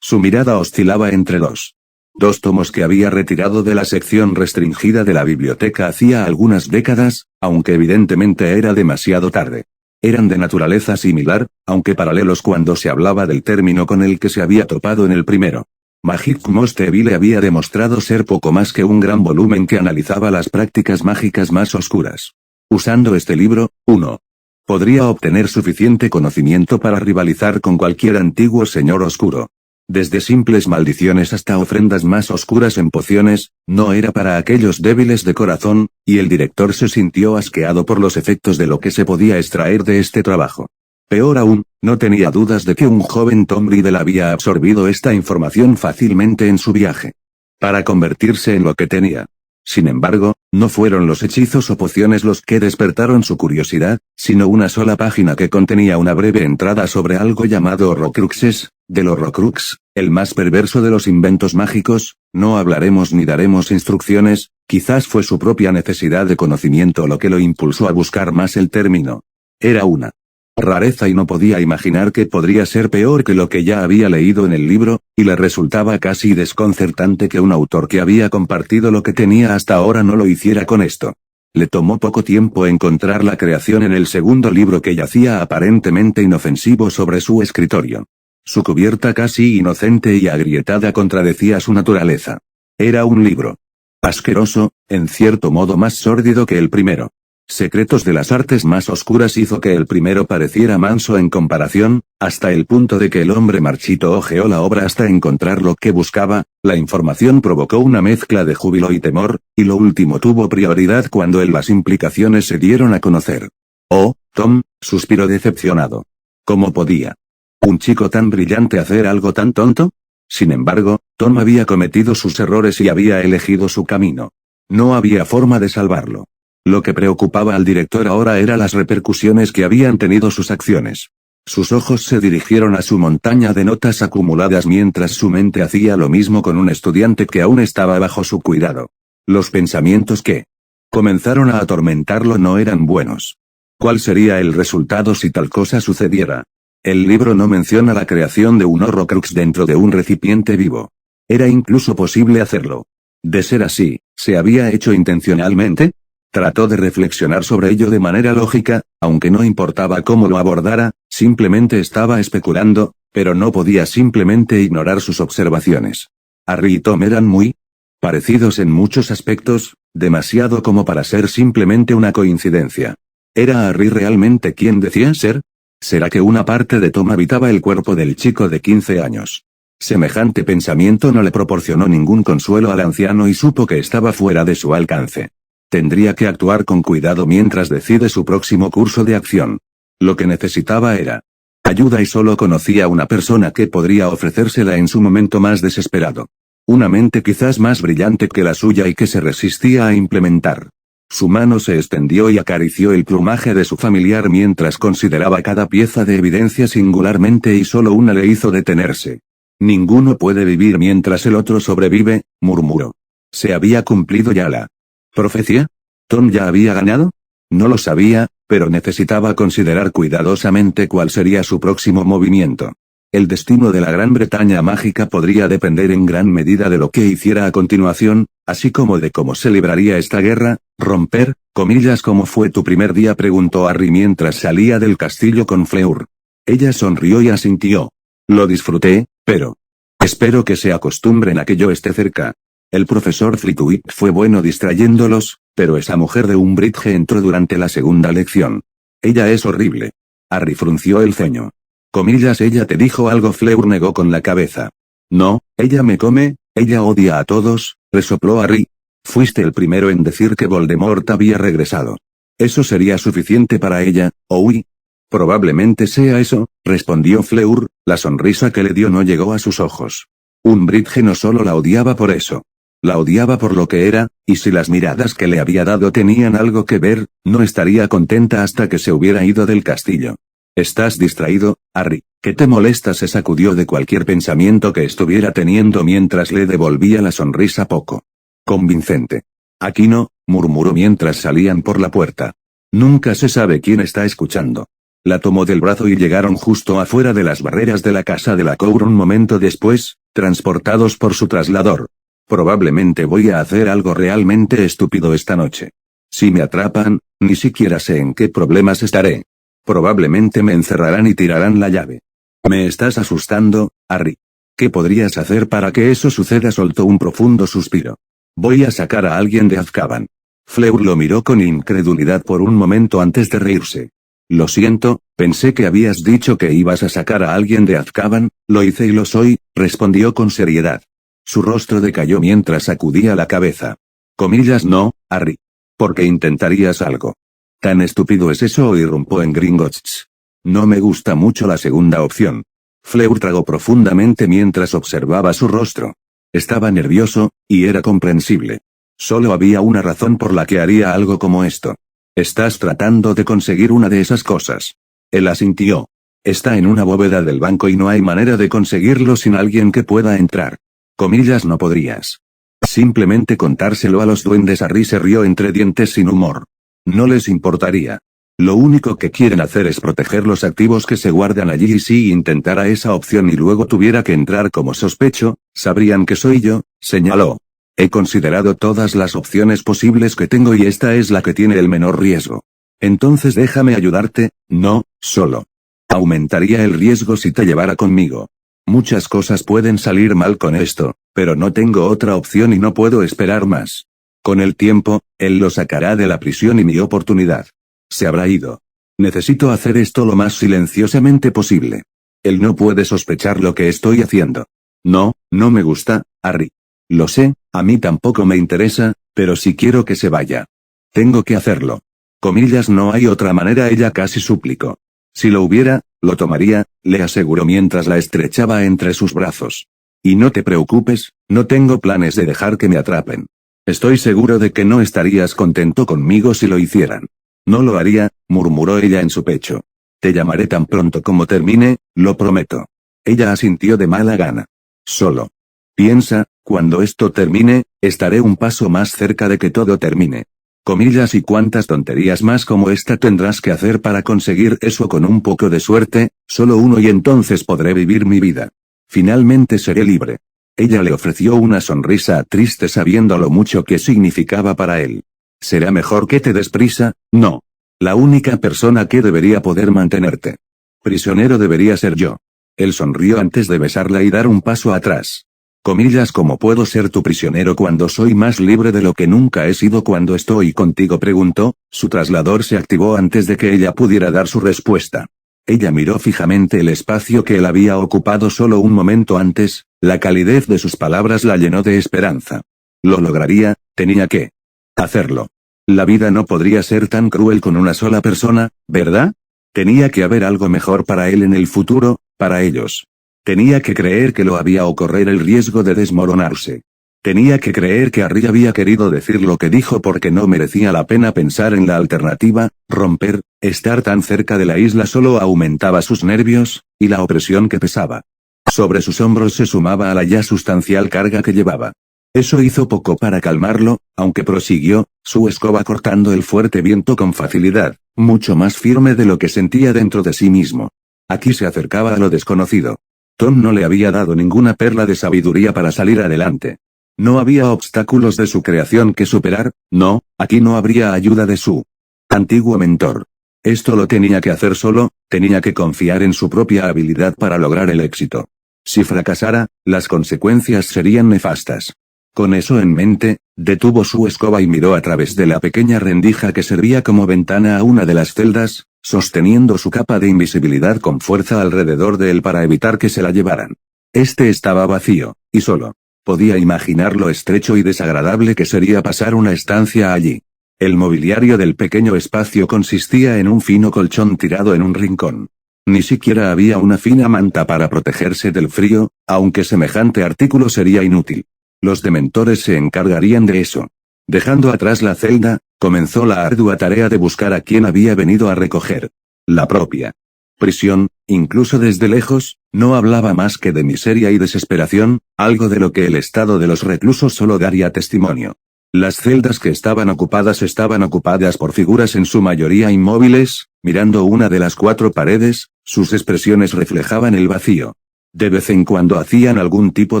Su mirada oscilaba entre los dos tomos que había retirado de la sección restringida de la biblioteca hacía algunas décadas, aunque evidentemente era demasiado tarde. Eran de naturaleza similar, aunque paralelos cuando se hablaba del término con el que se había topado en el primero. Magic Most Evil había demostrado ser poco más que un gran volumen que analizaba las prácticas mágicas más oscuras. Usando este libro, uno podría obtener suficiente conocimiento para rivalizar con cualquier antiguo señor oscuro. Desde simples maldiciones hasta ofrendas más oscuras en pociones, no era para aquellos débiles de corazón, y el director se sintió asqueado por los efectos de lo que se podía extraer de este trabajo. Peor aún, no tenía dudas de que un joven Tom Riddle había absorbido esta información fácilmente en su viaje para convertirse en lo que tenía. Sin embargo, no fueron los hechizos o pociones los que despertaron su curiosidad, sino una sola página que contenía una breve entrada sobre algo llamado Horrocruxes, del Horrocrux, el más perverso de los inventos mágicos. No hablaremos ni daremos instrucciones, quizás fue su propia necesidad de conocimiento lo que lo impulsó a buscar más el término. Era una rareza y no podía imaginar que podría ser peor que lo que ya había leído en el libro, y le resultaba casi desconcertante que un autor que había compartido lo que tenía hasta ahora no lo hiciera con esto. Le tomó poco tiempo encontrar la creación en el segundo libro que yacía aparentemente inofensivo sobre su escritorio. Su cubierta casi inocente y agrietada contradecía su naturaleza. Era un libro asqueroso, en cierto modo más sórdido que el primero. Secretos de las artes más oscuras hizo que el primero pareciera manso en comparación, hasta el punto de que el hombre marchito hojeó la obra hasta encontrar lo que buscaba. La información provocó una mezcla de júbilo y temor, y lo último tuvo prioridad cuando las implicaciones se dieron a conocer. Oh, Tom, suspiró decepcionado. ¿Cómo podía un chico tan brillante hacer algo tan tonto? Sin embargo, Tom había cometido sus errores y había elegido su camino. No había forma de salvarlo. Lo que preocupaba al director ahora eran las repercusiones que habían tenido sus acciones. Sus ojos se dirigieron a su montaña de notas acumuladas mientras su mente hacía lo mismo con un estudiante que aún estaba bajo su cuidado. Los pensamientos que comenzaron a atormentarlo no eran buenos. ¿Cuál sería el resultado si tal cosa sucediera? El libro no menciona la creación de un Horrocrux dentro de un recipiente vivo. ¿Era incluso posible hacerlo? De ser así, ¿se había hecho intencionalmente? Trató de reflexionar sobre ello de manera lógica, aunque no importaba cómo lo abordara, simplemente estaba especulando, pero no podía simplemente ignorar sus observaciones. Harry y Tom eran muy parecidos en muchos aspectos, demasiado como para ser simplemente una coincidencia. ¿Era Harry realmente quien decía ser? ¿Será que una parte de Tom habitaba el cuerpo del chico de 15 años? Semejante pensamiento no le proporcionó ningún consuelo al anciano y supo que estaba fuera de su alcance. Tendría que actuar con cuidado mientras decide su próximo curso de acción. Lo que necesitaba era ayuda y solo conocía una persona que podría ofrecérsela en su momento más desesperado. Una mente quizás más brillante que la suya y que se resistía a implementar. Su mano se extendió y acarició el plumaje de su familiar mientras consideraba cada pieza de evidencia singularmente y solo una le hizo detenerse. Ninguno puede vivir mientras el otro sobrevive, murmuró. ¿Se había cumplido ya la profecía? ¿Tom ya había ganado? No lo sabía, pero necesitaba considerar cuidadosamente cuál sería su próximo movimiento. El destino de la Gran Bretaña mágica podría depender en gran medida de lo que hiciera a continuación, así como de cómo se libraría esta guerra. Romper, comillas, ¿cómo fue tu primer día?, preguntó Harry mientras salía del castillo con Fleur. Ella sonrió y asintió. Lo disfruté, pero espero que se acostumbren a que yo esté cerca. El profesor Flitwick fue bueno distrayéndolos, pero esa mujer de Umbridge entró durante la segunda lección. Ella es horrible. Harry frunció el ceño. Comillas, ¿ella te dijo algo?, Fleur negó con la cabeza. No, ella me come, ella odia a todos, resopló Harry. Fuiste el primero en decir que Voldemort había regresado. ¿Eso sería suficiente para ella, Owie? Probablemente sea eso, respondió Fleur, la sonrisa que le dio no llegó a sus ojos. Umbridge no solo la odiaba por eso. La odiaba por lo que era, y si las miradas que le había dado tenían algo que ver, no estaría contenta hasta que se hubiera ido del castillo. ¿Estás distraído, Harry? ¿Qué te molesta?, se sacudió de cualquier pensamiento que estuviera teniendo mientras le devolvía la sonrisa poco convincente. Aquí no, murmuró mientras salían por la puerta. Nunca se sabe quién está escuchando. La tomó del brazo y llegaron justo afuera de las barreras de la casa de la Cour un momento después, transportados por su traslador. Probablemente voy a hacer algo realmente estúpido esta noche. Si me atrapan, ni siquiera sé en qué problemas estaré. Probablemente me encerrarán y tirarán la llave. Me estás asustando, Harry. ¿Qué podrías hacer para que eso suceda?, soltó un profundo suspiro. Voy a sacar a alguien de Azkaban. Fleur lo miró con incredulidad por un momento antes de reírse. Lo siento, pensé que habías dicho que ibas a sacar a alguien de Azkaban. Lo hice y lo soy, respondió con seriedad. Su rostro decayó mientras sacudía la cabeza. Comillas, no, Harry. ¿Por qué intentarías algo tan estúpido es eso?, irrumpió en Gringotts. No me gusta mucho la segunda opción. Fleur tragó profundamente mientras observaba su rostro. Estaba nervioso, y era comprensible. Solo había una razón por la que haría algo como esto. ¿Estás tratando de conseguir una de esas cosas? Él asintió. Está en una bóveda del banco y no hay manera de conseguirlo sin alguien que pueda entrar. Comillas, no podrías simplemente contárselo a los duendes. Harry se rió entre dientes sin humor. No les importaría. Lo único que quieren hacer es proteger los activos que se guardan allí, y si intentara esa opción y luego tuviera que entrar como sospecho, sabrían que soy yo, señaló. He considerado todas las opciones posibles que tengo y esta es la que tiene el menor riesgo. Entonces déjame ayudarte, no, solo aumentaría el riesgo si te llevara conmigo. Muchas cosas pueden salir mal con esto, pero no tengo otra opción y no puedo esperar más. Con el tiempo, él lo sacará de la prisión y mi oportunidad se habrá ido. Necesito hacer esto lo más silenciosamente posible. Él no puede sospechar lo que estoy haciendo. No, no me gusta, Harry. Lo sé, a mí tampoco me interesa, pero sí quiero que se vaya. Tengo que hacerlo. Comillas, no hay otra manera, ella casi suplicó. Si lo hubiera, lo tomaría, le aseguró mientras la estrechaba entre sus brazos. Y no te preocupes, no tengo planes de dejar que me atrapen. Estoy seguro de que no estarías contento conmigo si lo hicieran. No lo haría, murmuró ella en su pecho. Te llamaré tan pronto como termine, lo prometo. Ella asintió de mala gana. Solo. Piensa, cuando esto termine, estaré un paso más cerca de que todo termine. Comillas y cuántas tonterías más como esta tendrás que hacer para conseguir eso con un poco de suerte, solo uno y entonces podré vivir mi vida. Finalmente seré libre. Ella le ofreció una sonrisa triste sabiendo lo mucho que significaba para él. ¿Será mejor que te des prisa? No. La única persona que debería poder mantenerte prisionero debería ser yo. Él sonrió antes de besarla y dar un paso atrás. Comillas, ¿cómo puedo ser tu prisionero cuando soy más libre de lo que nunca he sido cuando estoy contigo?, preguntó. Su traslador se activó antes de que ella pudiera dar su respuesta. Ella miró fijamente el espacio que él había ocupado solo un momento antes, la calidez de sus palabras la llenó de esperanza. Lo lograría, tenía que hacerlo. La vida no podría ser tan cruel con una sola persona, ¿verdad? Tenía que haber algo mejor para él en el futuro, para ellos. Tenía que creer que lo había o correr el riesgo de desmoronarse. Tenía que creer que Harry había querido decir lo que dijo porque no merecía la pena pensar en la alternativa, romper. Estar tan cerca de la isla solo aumentaba sus nervios, y la opresión que pesaba sobre sus hombros se sumaba a la ya sustancial carga que llevaba. Eso hizo poco para calmarlo, aunque prosiguió, su escoba cortando el fuerte viento con facilidad, mucho más firme de lo que sentía dentro de sí mismo. Aquí se acercaba a lo desconocido. Tom no le había dado ninguna perla de sabiduría para salir adelante. No había obstáculos de su creación que superar, no, aquí no habría ayuda de su antiguo mentor. Esto lo tenía que hacer solo, tenía que confiar en su propia habilidad para lograr el éxito. Si fracasara, las consecuencias serían nefastas. Con eso en mente, detuvo su escoba y miró a través de la pequeña rendija que servía como ventana a una de las celdas, sosteniendo su capa de invisibilidad con fuerza alrededor de él para evitar que se la llevaran. Este estaba vacío, y solo. Podía imaginar lo estrecho y desagradable que sería pasar una estancia allí. El mobiliario del pequeño espacio consistía en un fino colchón tirado en un rincón. Ni siquiera había una fina manta para protegerse del frío, aunque semejante artículo sería inútil. Los dementores se encargarían de eso. Dejando atrás la celda, comenzó la ardua tarea de buscar a quien había venido a recoger la propia prisión. Incluso desde lejos, no hablaba más que de miseria y desesperación, algo de lo que el estado de los reclusos solo daría testimonio. Las celdas que estaban ocupadas por figuras en su mayoría inmóviles, mirando una de las 4 paredes, sus expresiones reflejaban el vacío. De vez en cuando hacían algún tipo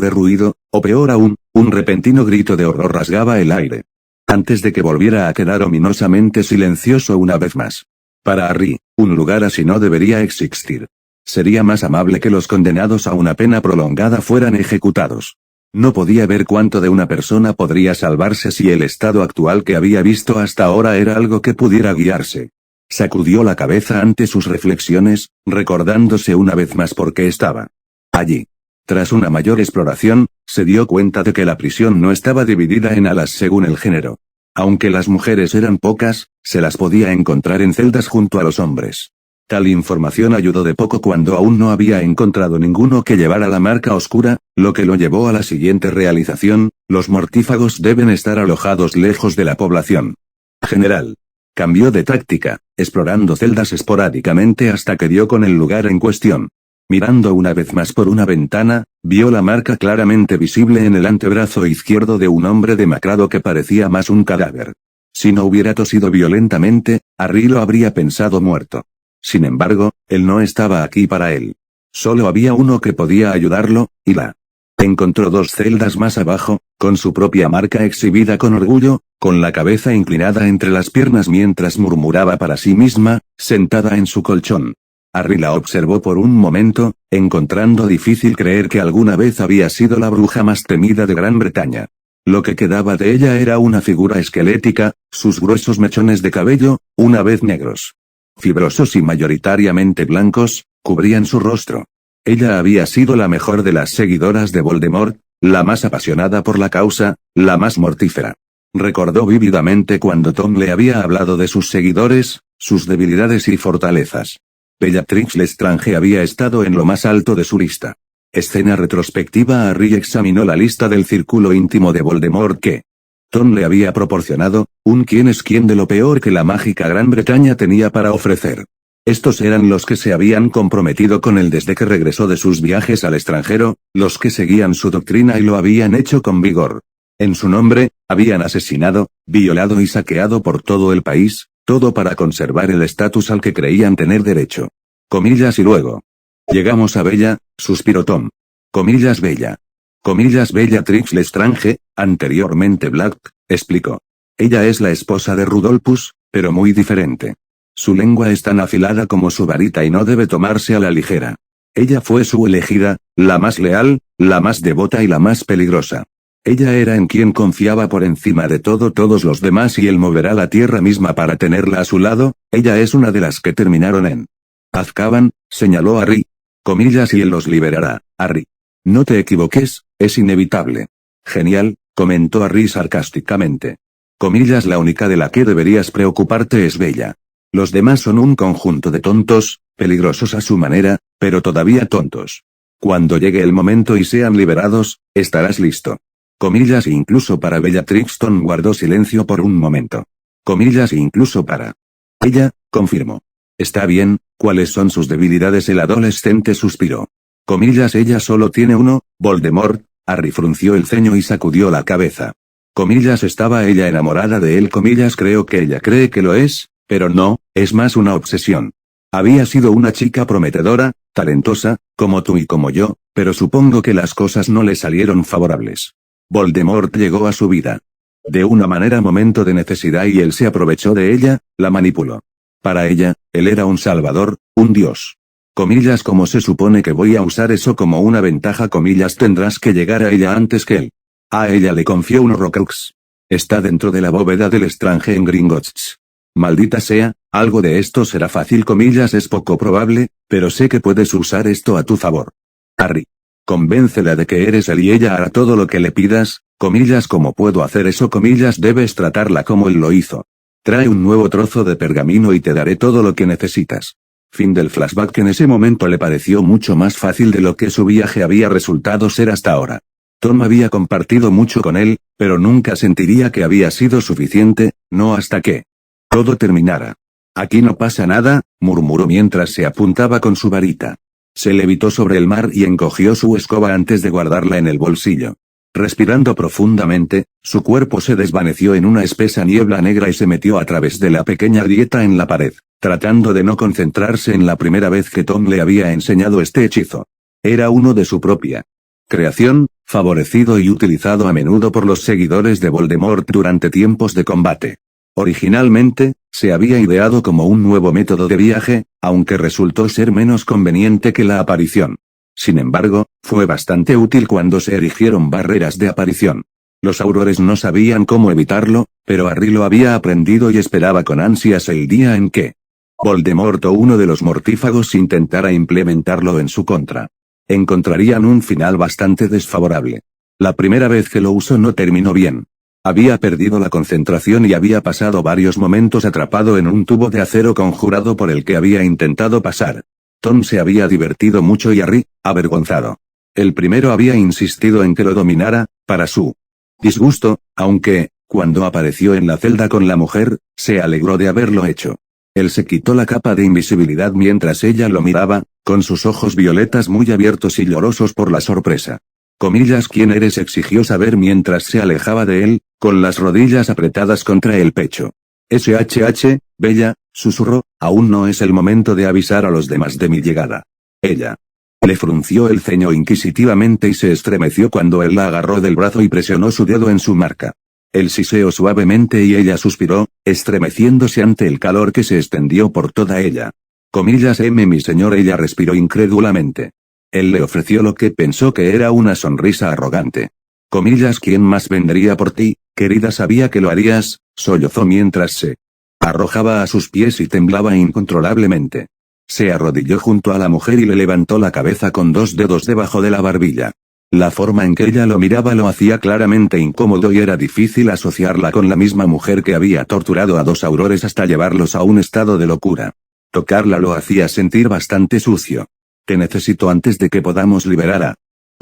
de ruido, o peor aún, un repentino grito de horror rasgaba el aire. Antes de que volviera a quedar ominosamente silencioso una vez más. Para Harry, un lugar así no debería existir. Sería más amable que los condenados a una pena prolongada fueran ejecutados. No podía ver cuánto de una persona podría salvarse si el estado actual que había visto hasta ahora era algo que pudiera guiarse. Sacudió la cabeza ante sus reflexiones, recordándose una vez más por qué estaba allí. Tras una mayor exploración, se dio cuenta de que la prisión no estaba dividida en alas según el género. Aunque las mujeres eran pocas, se las podía encontrar en celdas junto a los hombres. Tal información ayudó de poco cuando aún no había encontrado ninguno que llevara la marca oscura, lo que lo llevó a la siguiente realización: los mortífagos deben estar alojados lejos de la población general. Cambió de táctica, explorando celdas esporádicamente hasta que dio con el lugar en cuestión. Mirando una vez más por una ventana, vio la marca claramente visible en el antebrazo izquierdo de un hombre demacrado que parecía más un cadáver. Si no hubiera tosido violentamente, Harry lo habría pensado muerto. Sin embargo, él no estaba aquí para él. Solo había uno que podía ayudarlo, y la encontró 2 celdas más abajo, con su propia marca exhibida con orgullo, con la cabeza inclinada entre las piernas mientras murmuraba para sí misma, sentada en su colchón. Harry la observó por un momento, encontrando difícil creer que alguna vez había sido la bruja más temida de Gran Bretaña. Lo que quedaba de ella era una figura esquelética, sus gruesos mechones de cabello, una vez negros, fibrosos y mayoritariamente blancos, cubrían su rostro. Ella había sido la mejor de las seguidoras de Voldemort, la más apasionada por la causa, la más mortífera. Recordó vívidamente cuando Tom le había hablado de sus seguidores, sus debilidades y fortalezas. Bellatrix Lestrange había estado en lo más alto de su lista. Escena retrospectiva. Harry examinó la lista del círculo íntimo de Voldemort que Tom le había proporcionado, un quién es quién de lo peor que la mágica Gran Bretaña tenía para ofrecer. Estos eran los que se habían comprometido con él desde que regresó de sus viajes al extranjero, los que seguían su doctrina y lo habían hecho con vigor. En su nombre, habían asesinado, violado y saqueado por todo el país, todo para conservar el estatus al que creían tener derecho. Comillas y luego. Llegamos a Bella, suspiró Tom. Comillas Bella. Comillas Bellatrix Lestrange, anteriormente Black, explicó. Ella es la esposa de Rudolphus, pero muy diferente. Su lengua es tan afilada como su varita y no debe tomarse a la ligera. Ella fue su elegida, la más leal, la más devota y la más peligrosa. Ella era en quien confiaba por encima de todos los demás y él moverá la tierra misma para tenerla a su lado. Ella es una de las que terminaron en Azkaban, señaló Harry. Comillas y él los liberará, Harry. No te equivoques, es inevitable. Genial, comentó Harry sarcásticamente. Comillas la única de la que deberías preocuparte es Bella. Los demás son un conjunto de tontos, peligrosos a su manera, pero todavía tontos. Cuando llegue el momento y sean liberados, estarás listo. Comillas incluso para Bellatrix. Tom guardó silencio por un momento. Comillas incluso para ella, confirmó. Está bien, ¿cuáles son sus debilidades? El adolescente suspiró. Comillas ella solo tiene uno, Voldemort. Harry frunció el ceño y sacudió la cabeza. Comillas estaba ella enamorada de él. Comillas creo que ella cree que lo es, pero no, es más una obsesión. Había sido una chica prometedora, talentosa, como tú y como yo, pero supongo que las cosas no le salieron favorables. Voldemort llegó a su vida. De una manera momento de necesidad y él se aprovechó de ella, la manipuló. Para ella, él era un salvador, un dios. Comillas ¿cómo se supone que voy a usar eso como una ventaja? Comillas tendrás que llegar a ella antes que él. A ella le confió un Horcrux. Está dentro de la bóveda del Estrange en Gringotts. Maldita sea, algo de esto será fácil. Comillas es poco probable, pero sé que puedes usar esto a tu favor. Harry. Convéncela de que eres él y ella hará todo lo que le pidas. Comillas ¿cómo puedo hacer eso? Comillas debes tratarla como él lo hizo. Trae un nuevo trozo de pergamino y te daré todo lo que necesitas. Fin del flashback. En ese momento le pareció mucho más fácil de lo que su viaje había resultado ser hasta ahora. Tom había compartido mucho con él, pero nunca sentiría que había sido suficiente, no hasta que todo terminara. Aquí no pasa nada, murmuró mientras se apuntaba con su varita. Se levitó sobre el mar y encogió su escoba antes de guardarla en el bolsillo. Respirando profundamente, su cuerpo se desvaneció en una espesa niebla negra y se metió a través de la pequeña grieta en la pared, tratando de no concentrarse en la primera vez que Tom le había enseñado este hechizo. Era uno de su propia creación, favorecido y utilizado a menudo por los seguidores de Voldemort durante tiempos de combate. Originalmente, se había ideado como un nuevo método de viaje, aunque resultó ser menos conveniente que la aparición. Sin embargo, fue bastante útil cuando se erigieron barreras de aparición. Los aurores no sabían cómo evitarlo, pero Harry lo había aprendido y esperaba con ansias el día en que Voldemort o uno de los mortífagos intentara implementarlo en su contra. Encontrarían un final bastante desfavorable. La primera vez que lo usó no terminó bien. Había perdido la concentración y había pasado varios momentos atrapado en un tubo de acero conjurado por el que había intentado pasar. Tom se había divertido mucho y Harry, avergonzado. El primero había insistido en que lo dominara, para su disgusto, aunque, cuando apareció en la celda con la mujer, se alegró de haberlo hecho. Él se quitó la capa de invisibilidad mientras ella lo miraba, con sus ojos violetas muy abiertos y llorosos por la sorpresa. Comillas ¿quién eres? Exigió saber mientras se alejaba de él, con las rodillas apretadas contra el pecho. SHH, Bella, susurró, aún no es el momento de avisar a los demás de mi llegada. Ella le frunció el ceño inquisitivamente y se estremeció cuando él la agarró del brazo y presionó su dedo en su marca. Él siseó suavemente y ella suspiró, estremeciéndose ante el calor que se extendió por toda ella. Comillas mi señor. Ella respiró incrédulamente. Él le ofreció lo que pensó que era una sonrisa arrogante. Comillas ¿quién más vendría por ti, querida? Sabía que lo harías, sollozó mientras se arrojaba a sus pies y temblaba incontrolablemente. Se arrodilló junto a la mujer y le levantó la cabeza con dos dedos debajo de la barbilla. La forma en que ella lo miraba lo hacía claramente incómodo y era difícil asociarla con la misma mujer que había torturado a dos aurores hasta llevarlos a un estado de locura. Tocarla lo hacía sentir bastante sucio. Te necesito antes de que podamos liberar a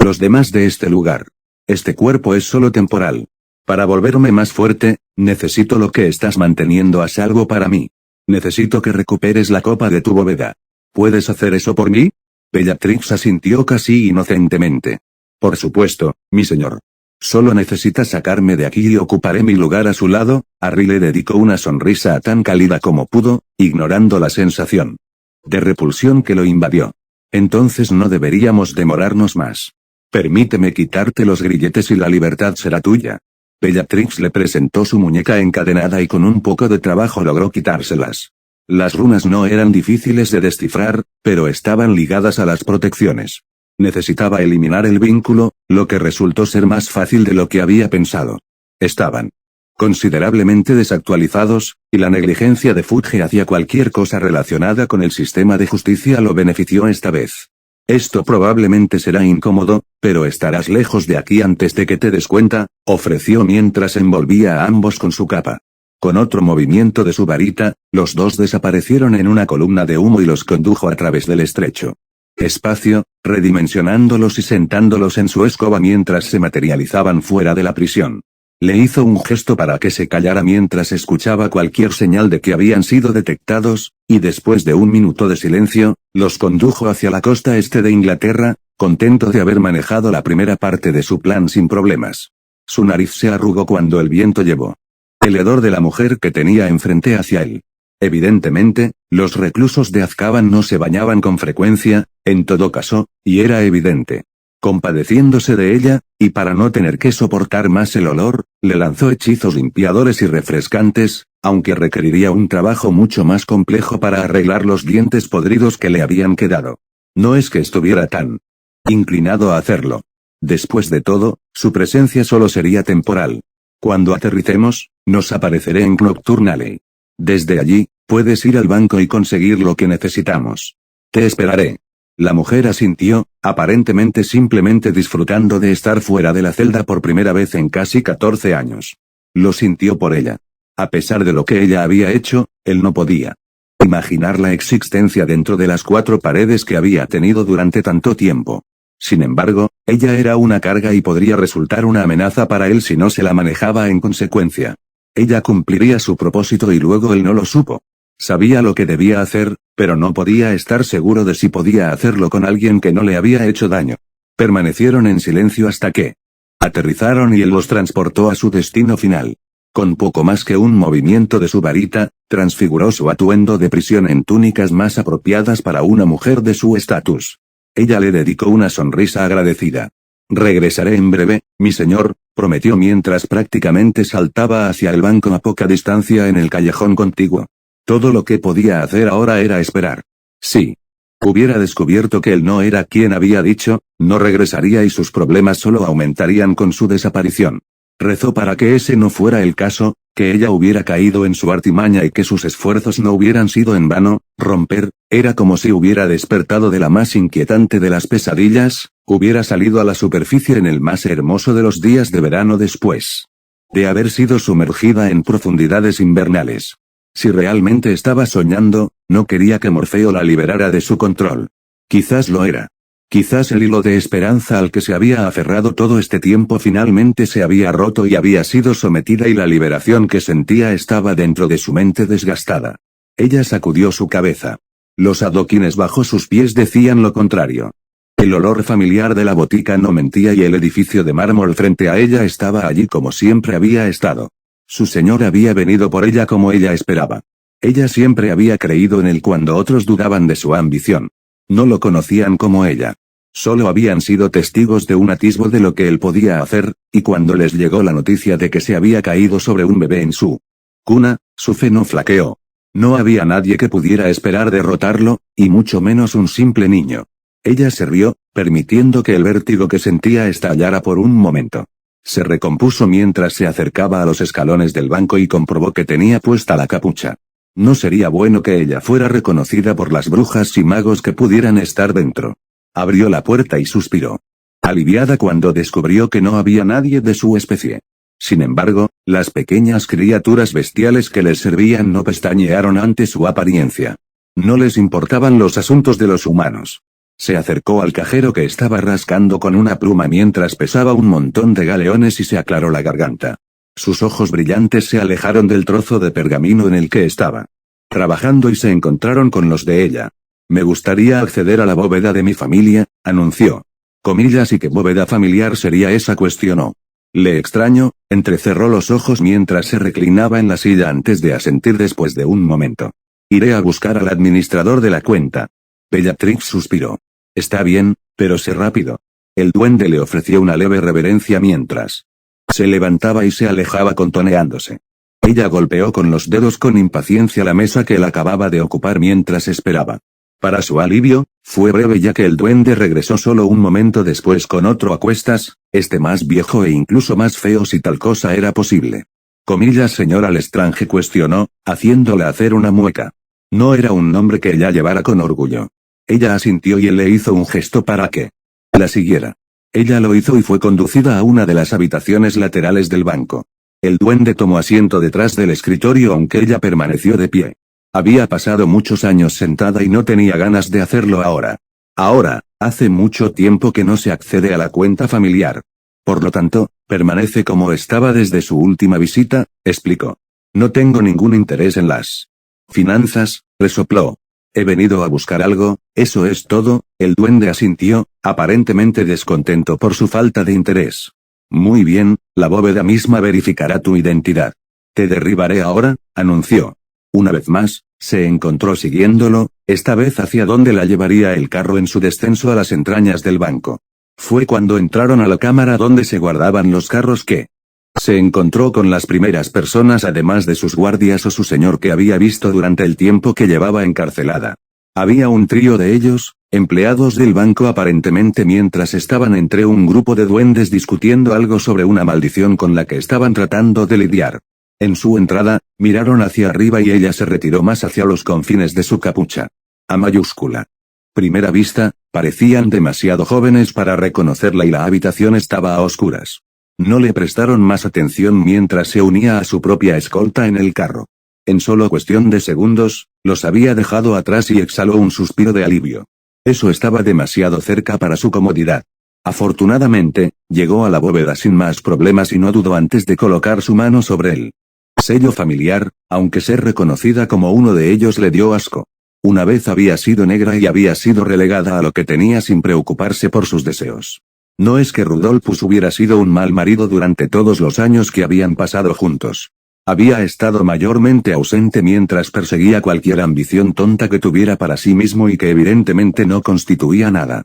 Los demás de este lugar. Este cuerpo es solo temporal. Para volverme más fuerte, necesito lo que estás manteniendo a salvo para mí. Necesito que recuperes la copa de tu bóveda. ¿Puedes hacer eso por mí? Bellatrix asintió casi inocentemente. Por supuesto, mi señor. Solo necesita sacarme de aquí y ocuparé mi lugar a su lado. Harry le dedicó una sonrisa tan cálida como pudo, ignorando la sensación de repulsión que lo invadió. Entonces no deberíamos demorarnos más. Permíteme quitarte los grilletes y la libertad será tuya. Bellatrix le presentó su muñeca encadenada y con un poco de trabajo logró quitárselas. Las runas no eran difíciles de descifrar, pero estaban ligadas a las protecciones. Necesitaba eliminar el vínculo, lo que resultó ser más fácil de lo que había pensado. Estaban considerablemente desactualizados, y la negligencia de Fudge hacia cualquier cosa relacionada con el sistema de justicia lo benefició esta vez. Esto probablemente será incómodo, pero estarás lejos de aquí antes de que te des cuenta, ofreció mientras envolvía a ambos con su capa. Con otro movimiento de su varita, los dos desaparecieron en una columna de humo y los condujo a través del estrecho espacio, redimensionándolos y sentándolos en su escoba mientras se materializaban fuera de la prisión. Le hizo un gesto para que se callara mientras escuchaba cualquier señal de que habían sido detectados, y después de un minuto de silencio, los condujo hacia la costa este de Inglaterra, contento de haber manejado la primera parte de su plan sin problemas. Su nariz se arrugó cuando el viento llevó el hedor de la mujer que tenía enfrente hacia él. Evidentemente, los reclusos de Azkaban no se bañaban con frecuencia, en todo caso, y era evidente. Compadeciéndose de ella, y para no tener que soportar más el olor, le lanzó hechizos limpiadores y refrescantes, aunque requeriría un trabajo mucho más complejo para arreglar los dientes podridos que le habían quedado. No es que estuviera tan inclinado a hacerlo. Después de todo, su presencia solo sería temporal. Cuando aterricemos, nos apareceré en Nocturne Alley. Desde allí, puedes ir al banco y conseguir lo que necesitamos. Te esperaré. La mujer asintió, aparentemente simplemente disfrutando de estar fuera de la celda por primera vez en casi 14 años. Lo sintió por ella. A pesar de lo que ella había hecho, él no podía imaginar la existencia dentro de las 4 paredes que había tenido durante tanto tiempo. Sin embargo, ella era una carga y podría resultar una amenaza para él si no se la manejaba en consecuencia. Ella cumpliría su propósito y luego él no lo supo. Sabía lo que debía hacer, pero no podía estar seguro de si podía hacerlo con alguien que no le había hecho daño. Permanecieron en silencio hasta que aterrizaron y él los transportó a su destino final. Con poco más que un movimiento de su varita, transfiguró su atuendo de prisión en túnicas más apropiadas para una mujer de su estatus. Ella le dedicó una sonrisa agradecida. Regresaré en breve, mi señor, prometió mientras prácticamente saltaba hacia el banco a poca distancia en el callejón contiguo. Todo lo que podía hacer ahora era esperar. Sí. Hubiera descubierto que él no era quien había dicho, no regresaría y sus problemas solo aumentarían con su desaparición. Rezó para que ese no fuera el caso, que ella hubiera caído en su artimaña y que sus esfuerzos no hubieran sido en vano. Romper, era como si hubiera despertado de la más inquietante de las pesadillas, hubiera salido a la superficie en el más hermoso de los días de verano después de haber sido sumergida en profundidades invernales. Si realmente estaba soñando, no quería que Morfeo la liberara de su control. Quizás lo era. Quizás el hilo de esperanza al que se había aferrado todo este tiempo finalmente se había roto y había sido sometida y la liberación que sentía estaba dentro de su mente desgastada. Ella sacudió su cabeza. Los adoquines bajo sus pies decían lo contrario. El olor familiar de la botica no mentía y el edificio de mármol frente a ella estaba allí como siempre había estado. Su señor había venido por ella como ella esperaba. Ella siempre había creído en él cuando otros dudaban de su ambición. No lo conocían como ella. Solo habían sido testigos de un atisbo de lo que él podía hacer, y cuando les llegó la noticia de que se había caído sobre un bebé en su cuna, su fe no flaqueó. No había nadie que pudiera esperar derrotarlo, y mucho menos un simple niño. Ella se rió, permitiendo que el vértigo que sentía estallara por un momento. Se recompuso mientras se acercaba a los escalones del banco y comprobó que tenía puesta la capucha. No sería bueno que ella fuera reconocida por las brujas y magos que pudieran estar dentro. Abrió la puerta y suspiró. Aliviada cuando descubrió que no había nadie de su especie. Sin embargo, las pequeñas criaturas bestiales que les servían no pestañearon ante su apariencia. No les importaban los asuntos de los humanos. Se acercó al cajero que estaba rascando con una pluma mientras pesaba un montón de galeones y se aclaró la garganta. Sus ojos brillantes se alejaron del trozo de pergamino en el que estaba trabajando y se encontraron con los de ella. Me gustaría acceder a la bóveda de mi familia, anunció. Comillas, ¿y qué bóveda familiar sería esa?, cuestionó. Le extraño, entrecerró los ojos mientras se reclinaba en la silla antes de asentir después de un momento. Iré a buscar al administrador de la cuenta. Bellatrix suspiró. Está bien, pero sé rápido. El duende le ofreció una leve reverencia mientras se levantaba y se alejaba contoneándose. Ella golpeó con los dedos con impaciencia la mesa que él acababa de ocupar mientras esperaba. Para su alivio, fue breve ya que el duende regresó solo un momento después con otro a cuestas, más viejo e incluso más feo si tal cosa era posible. Comillas, señora Lestrange, cuestionó, haciéndole hacer una mueca. No era un nombre que ella llevara con orgullo. Ella asintió y él le hizo un gesto para que la siguiera. Ella lo hizo y fue conducida a una de las habitaciones laterales del banco. El duende tomó asiento detrás del escritorio aunque ella permaneció de pie. Había pasado muchos años sentada y no tenía ganas de hacerlo ahora. Ahora, hace mucho tiempo que no se accede a la cuenta familiar. Por lo tanto, permanece como estaba desde su última visita, explicó. No tengo ningún interés en las finanzas, resopló. He venido a buscar algo, eso es todo. El duende asintió, aparentemente descontento por su falta de interés. Muy bien, la bóveda misma verificará tu identidad. Te derribaré ahora, anunció. Una vez más, se encontró siguiéndolo, esta vez hacia donde la llevaría el carro en su descenso a las entrañas del banco. Fue cuando entraron a la cámara donde se guardaban los carros que se encontró con las primeras personas además de sus guardias o su señor que había visto durante el tiempo que llevaba encarcelada. Había un trío de ellos, empleados del banco aparentemente, mientras estaban entre un grupo de duendes discutiendo algo sobre una maldición con la que estaban tratando de lidiar. En su entrada, miraron hacia arriba y ella se retiró más hacia los confines de su capucha. A mayúscula. Primera vista, parecían demasiado jóvenes para reconocerla y la habitación estaba a oscuras. No le prestaron más atención mientras se unía a su propia escolta en el carro. En solo cuestión de segundos, los había dejado atrás y exhaló un suspiro de alivio. Eso estaba demasiado cerca para su comodidad. Afortunadamente, llegó a la bóveda sin más problemas y no dudó antes de colocar su mano sobre él. Sello familiar, aunque ser reconocida como uno de ellos le dio asco. Una vez había sido negra y había sido relegada a lo que tenía sin preocuparse por sus deseos. No es que Rudolphus hubiera sido un mal marido durante todos los años que habían pasado juntos. Había estado mayormente ausente mientras perseguía cualquier ambición tonta que tuviera para sí mismo y que evidentemente no constituía nada.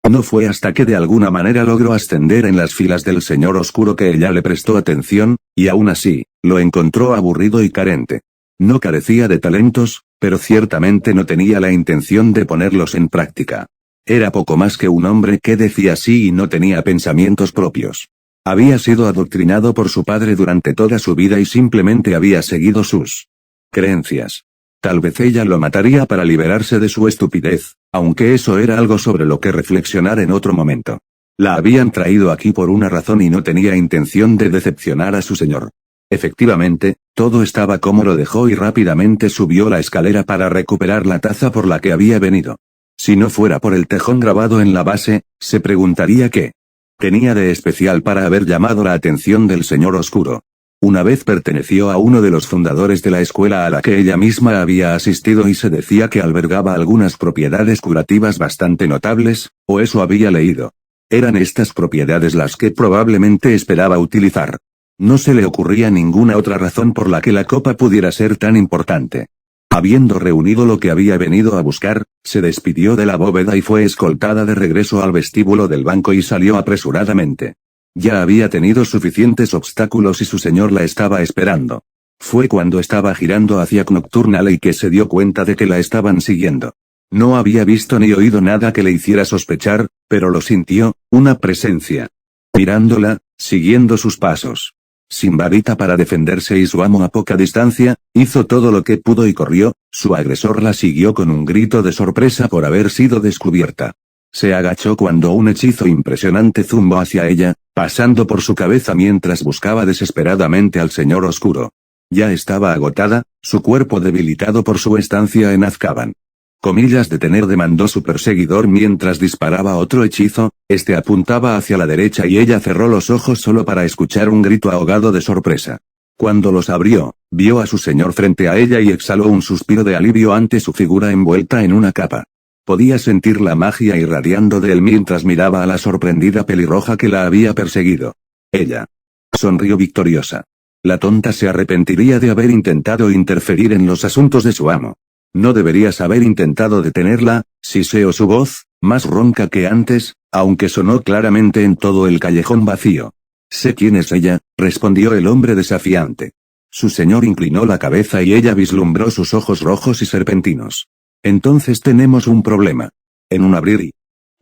No fue hasta que de alguna manera logró ascender en las filas del Señor Oscuro que ella le prestó atención, y aún así, lo encontró aburrido y carente. No carecía de talentos, pero ciertamente no tenía la intención de ponerlos en práctica. Era poco más que un hombre que decía sí y no tenía pensamientos propios. Había sido adoctrinado por su padre durante toda su vida y simplemente había seguido sus creencias. Tal vez ella lo mataría para liberarse de su estupidez, aunque eso era algo sobre lo que reflexionar en otro momento. La habían traído aquí por una razón y no tenía intención de decepcionar a su señor. Efectivamente, todo estaba como lo dejó y rápidamente subió la escalera para recuperar la taza por la que había venido. Si no fuera por el tejón grabado en la base, se preguntaría qué tenía de especial para haber llamado la atención del Señor Oscuro. Una vez perteneció a uno de los fundadores de la escuela a la que ella misma había asistido y se decía que albergaba algunas propiedades curativas bastante notables, o eso había leído. Eran estas propiedades las que probablemente esperaba utilizar. No se le ocurría ninguna otra razón por la que la copa pudiera ser tan importante. Habiendo reunido lo que había venido a buscar, se despidió de la bóveda y fue escoltada de regreso al vestíbulo del banco y salió apresuradamente. Ya había tenido suficientes obstáculos y su señor la estaba esperando. Fue cuando estaba girando hacia Nocturnal que se dio cuenta de que la estaban siguiendo. No había visto ni oído nada que le hiciera sospechar, pero lo sintió, una presencia. Mirándola, siguiendo sus pasos. Sin varita para defenderse y su amo a poca distancia, hizo todo lo que pudo y corrió, su agresor la siguió con un grito de sorpresa por haber sido descubierta. Se agachó cuando un hechizo impresionante zumbó hacia ella, pasando por su cabeza mientras buscaba desesperadamente al Señor Oscuro. Ya estaba agotada, su cuerpo debilitado por su estancia en Azkaban. comillas de tener demandó su perseguidor mientras disparaba otro hechizo, este apuntaba hacia la derecha y ella cerró los ojos solo para escuchar un grito ahogado de sorpresa. Cuando los abrió, vio a su señor frente a ella y exhaló un suspiro de alivio ante su figura envuelta en una capa. Podía sentir la magia irradiando de él mientras miraba a la sorprendida pelirroja que la había perseguido. Ella sonrió victoriosa. La tonta se arrepentiría de haber intentado interferir en los asuntos de su amo. No deberías haber intentado detenerla, siseó su voz, más ronca que antes, aunque sonó claramente en todo el callejón vacío. Sé quién es ella, respondió el hombre desafiante. Su señor inclinó la cabeza y ella vislumbró sus ojos rojos y serpentinos. Entonces tenemos un problema. En un abrir y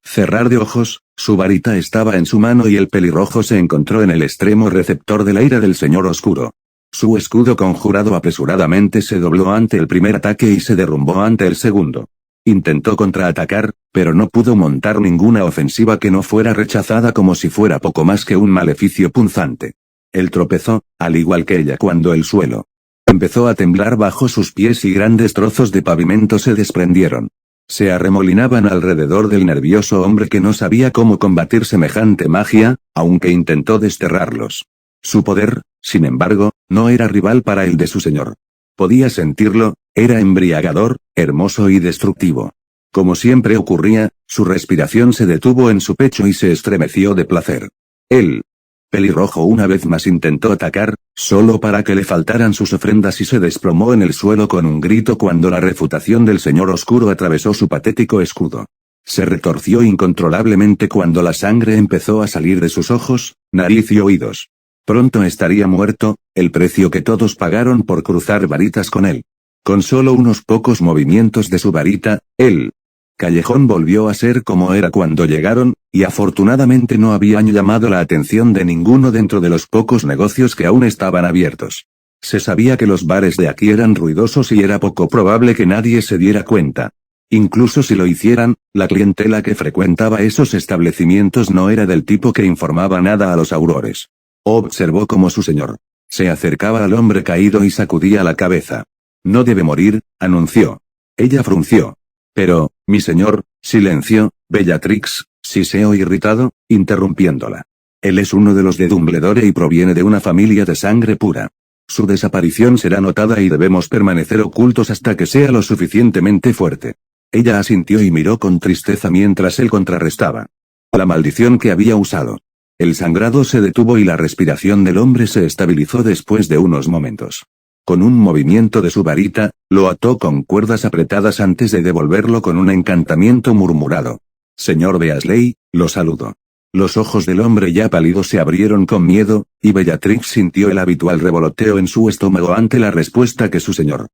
cerrar de ojos, su varita estaba en su mano y el pelirrojo se encontró en el extremo receptor de la ira del señor oscuro. Su escudo conjurado apresuradamente se dobló ante el primer ataque y se derrumbó ante el segundo. Intentó contraatacar, pero no pudo montar ninguna ofensiva que no fuera rechazada como si fuera poco más que un maleficio punzante. Él tropezó, al igual que ella cuando el suelo empezó a temblar bajo sus pies y grandes trozos de pavimento se desprendieron. Se arremolinaban alrededor del nervioso hombre que no sabía cómo combatir semejante magia, aunque intentó desterrarlos. Su poder, sin embargo, no era rival para el de su señor. Podía sentirlo, era embriagador, hermoso y destructivo. Como siempre ocurría, su respiración se detuvo en su pecho y se estremeció de placer. El pelirrojo una vez más intentó atacar, solo para que le faltaran sus ofrendas y se desplomó en el suelo con un grito cuando la refutación del señor oscuro atravesó su patético escudo. Se retorció incontrolablemente cuando la sangre empezó a salir de sus ojos, nariz y oídos. Pronto estaría muerto, el precio que todos pagaron por cruzar varitas con él. Con solo unos pocos movimientos de su varita, el callejón volvió a ser como era cuando llegaron, y afortunadamente no habían llamado la atención de ninguno dentro de los pocos negocios que aún estaban abiertos. Se sabía que los bares de aquí eran ruidosos y era poco probable que nadie se diera cuenta. Incluso si lo hicieran, la clientela que frecuentaba esos establecimientos no era del tipo que informaba nada a los aurores. Observó cómo su señor se acercaba al hombre caído y sacudía la cabeza. No debe morir, anunció. Ella frunció. Pero, mi señor, silencio, Bellatrix, siseó irritado, interrumpiéndola. Él es uno de los de Dumbledore y proviene de una familia de sangre pura. Su desaparición será notada y debemos permanecer ocultos hasta que sea lo suficientemente fuerte. Ella asintió y miró con tristeza mientras él contrarrestaba la maldición que había usado. El sangrado se detuvo y la respiración del hombre se estabilizó después de unos momentos. Con un movimiento de su varita, lo ató con cuerdas apretadas antes de devolverlo con un encantamiento murmurado. Señor Weasley, lo saludo. Los ojos del hombre ya pálido se abrieron con miedo, y Bellatrix sintió el habitual revoloteo en su estómago ante la respuesta que su señor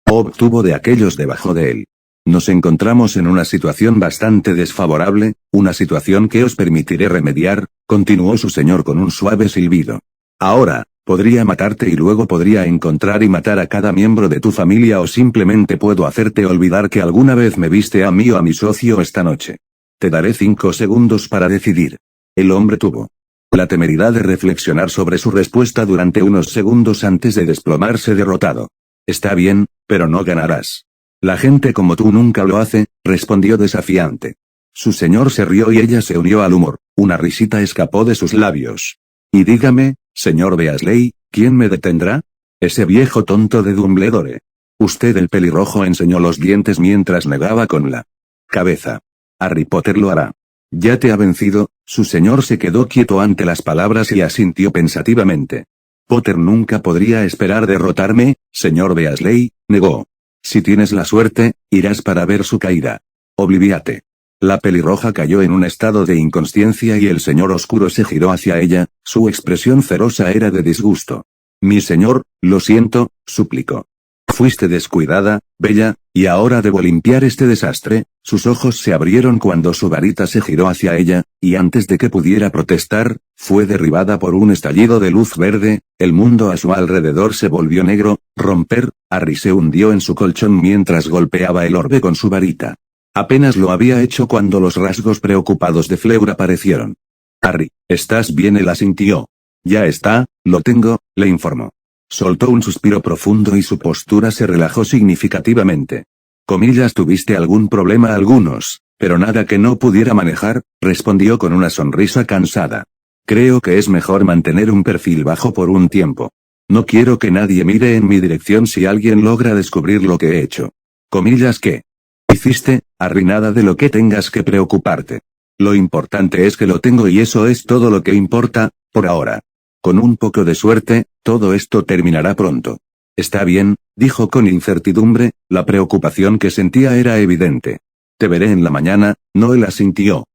obtuvo de aquellos debajo de él. Nos encontramos en una situación bastante desfavorable, una situación que os permitiré remediar, continuó su señor con un suave silbido. Ahora, podría matarte y luego podría encontrar y matar a cada miembro de tu familia o simplemente puedo hacerte olvidar que alguna vez me viste a mí o a mi socio esta noche. Te daré 5 segundos para decidir. El hombre tuvo la temeridad de reflexionar sobre su respuesta durante unos segundos antes de desplomarse derrotado. Está bien, pero no ganarás. La gente como tú nunca lo hace, respondió desafiante. Su señor se rió y ella se unió al humor, una risita escapó de sus labios. Y dígame, señor Weasley, ¿quién me detendrá? Ese viejo tonto de Dumbledore. Usted el pelirrojo enseñó los dientes mientras negaba con la cabeza. Harry Potter lo hará. Ya te ha vencido, su señor se quedó quieto ante las palabras y asintió pensativamente. Potter nunca podría esperar derrotarme, señor Weasley, negó. Si tienes la suerte, irás para ver su caída. Obliviate. La pelirroja cayó en un estado de inconsciencia y el señor oscuro se giró hacia ella, su expresión feroza era de disgusto. Mi señor, lo siento, suplicó. Fuiste descuidada, bella, y ahora debo limpiar este desastre. Sus ojos se abrieron cuando su varita se giró hacia ella, y antes de que pudiera protestar, fue derribada por un estallido de luz verde, el mundo a su alrededor se volvió negro, romper, Harry se hundió en su colchón mientras golpeaba el orbe con su varita. Apenas lo había hecho cuando los rasgos preocupados de Fleur aparecieron. Harry, ¿estás bien? Él asintió. Ya está, lo tengo, le informó. Soltó un suspiro profundo y su postura se relajó significativamente. Comillas, ¿tuviste algún problema? Algunos, pero nada que no pudiera manejar, respondió con una sonrisa cansada. Creo que es mejor mantener un perfil bajo por un tiempo. No quiero que nadie mire en mi dirección si alguien logra descubrir lo que he hecho. Comillas, ¿qué hiciste, Harry? Nada de lo que tengas que preocuparte. Lo importante es que lo tengo y eso es todo lo que importa, por ahora. Con un poco de suerte, todo esto terminará pronto. Está bien, dijo con incertidumbre, la preocupación que sentía era evidente. Te veré en la mañana, Noel asintió.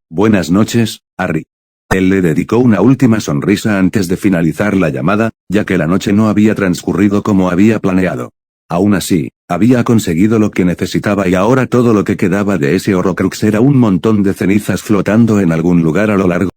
Buenas noches, Harry. Él le dedicó una última sonrisa antes de finalizar la llamada, ya que la noche no había transcurrido como había planeado. Aún así, había conseguido lo que necesitaba y ahora todo lo que quedaba de ese Horrocrux era un montón de cenizas flotando en algún lugar a lo largo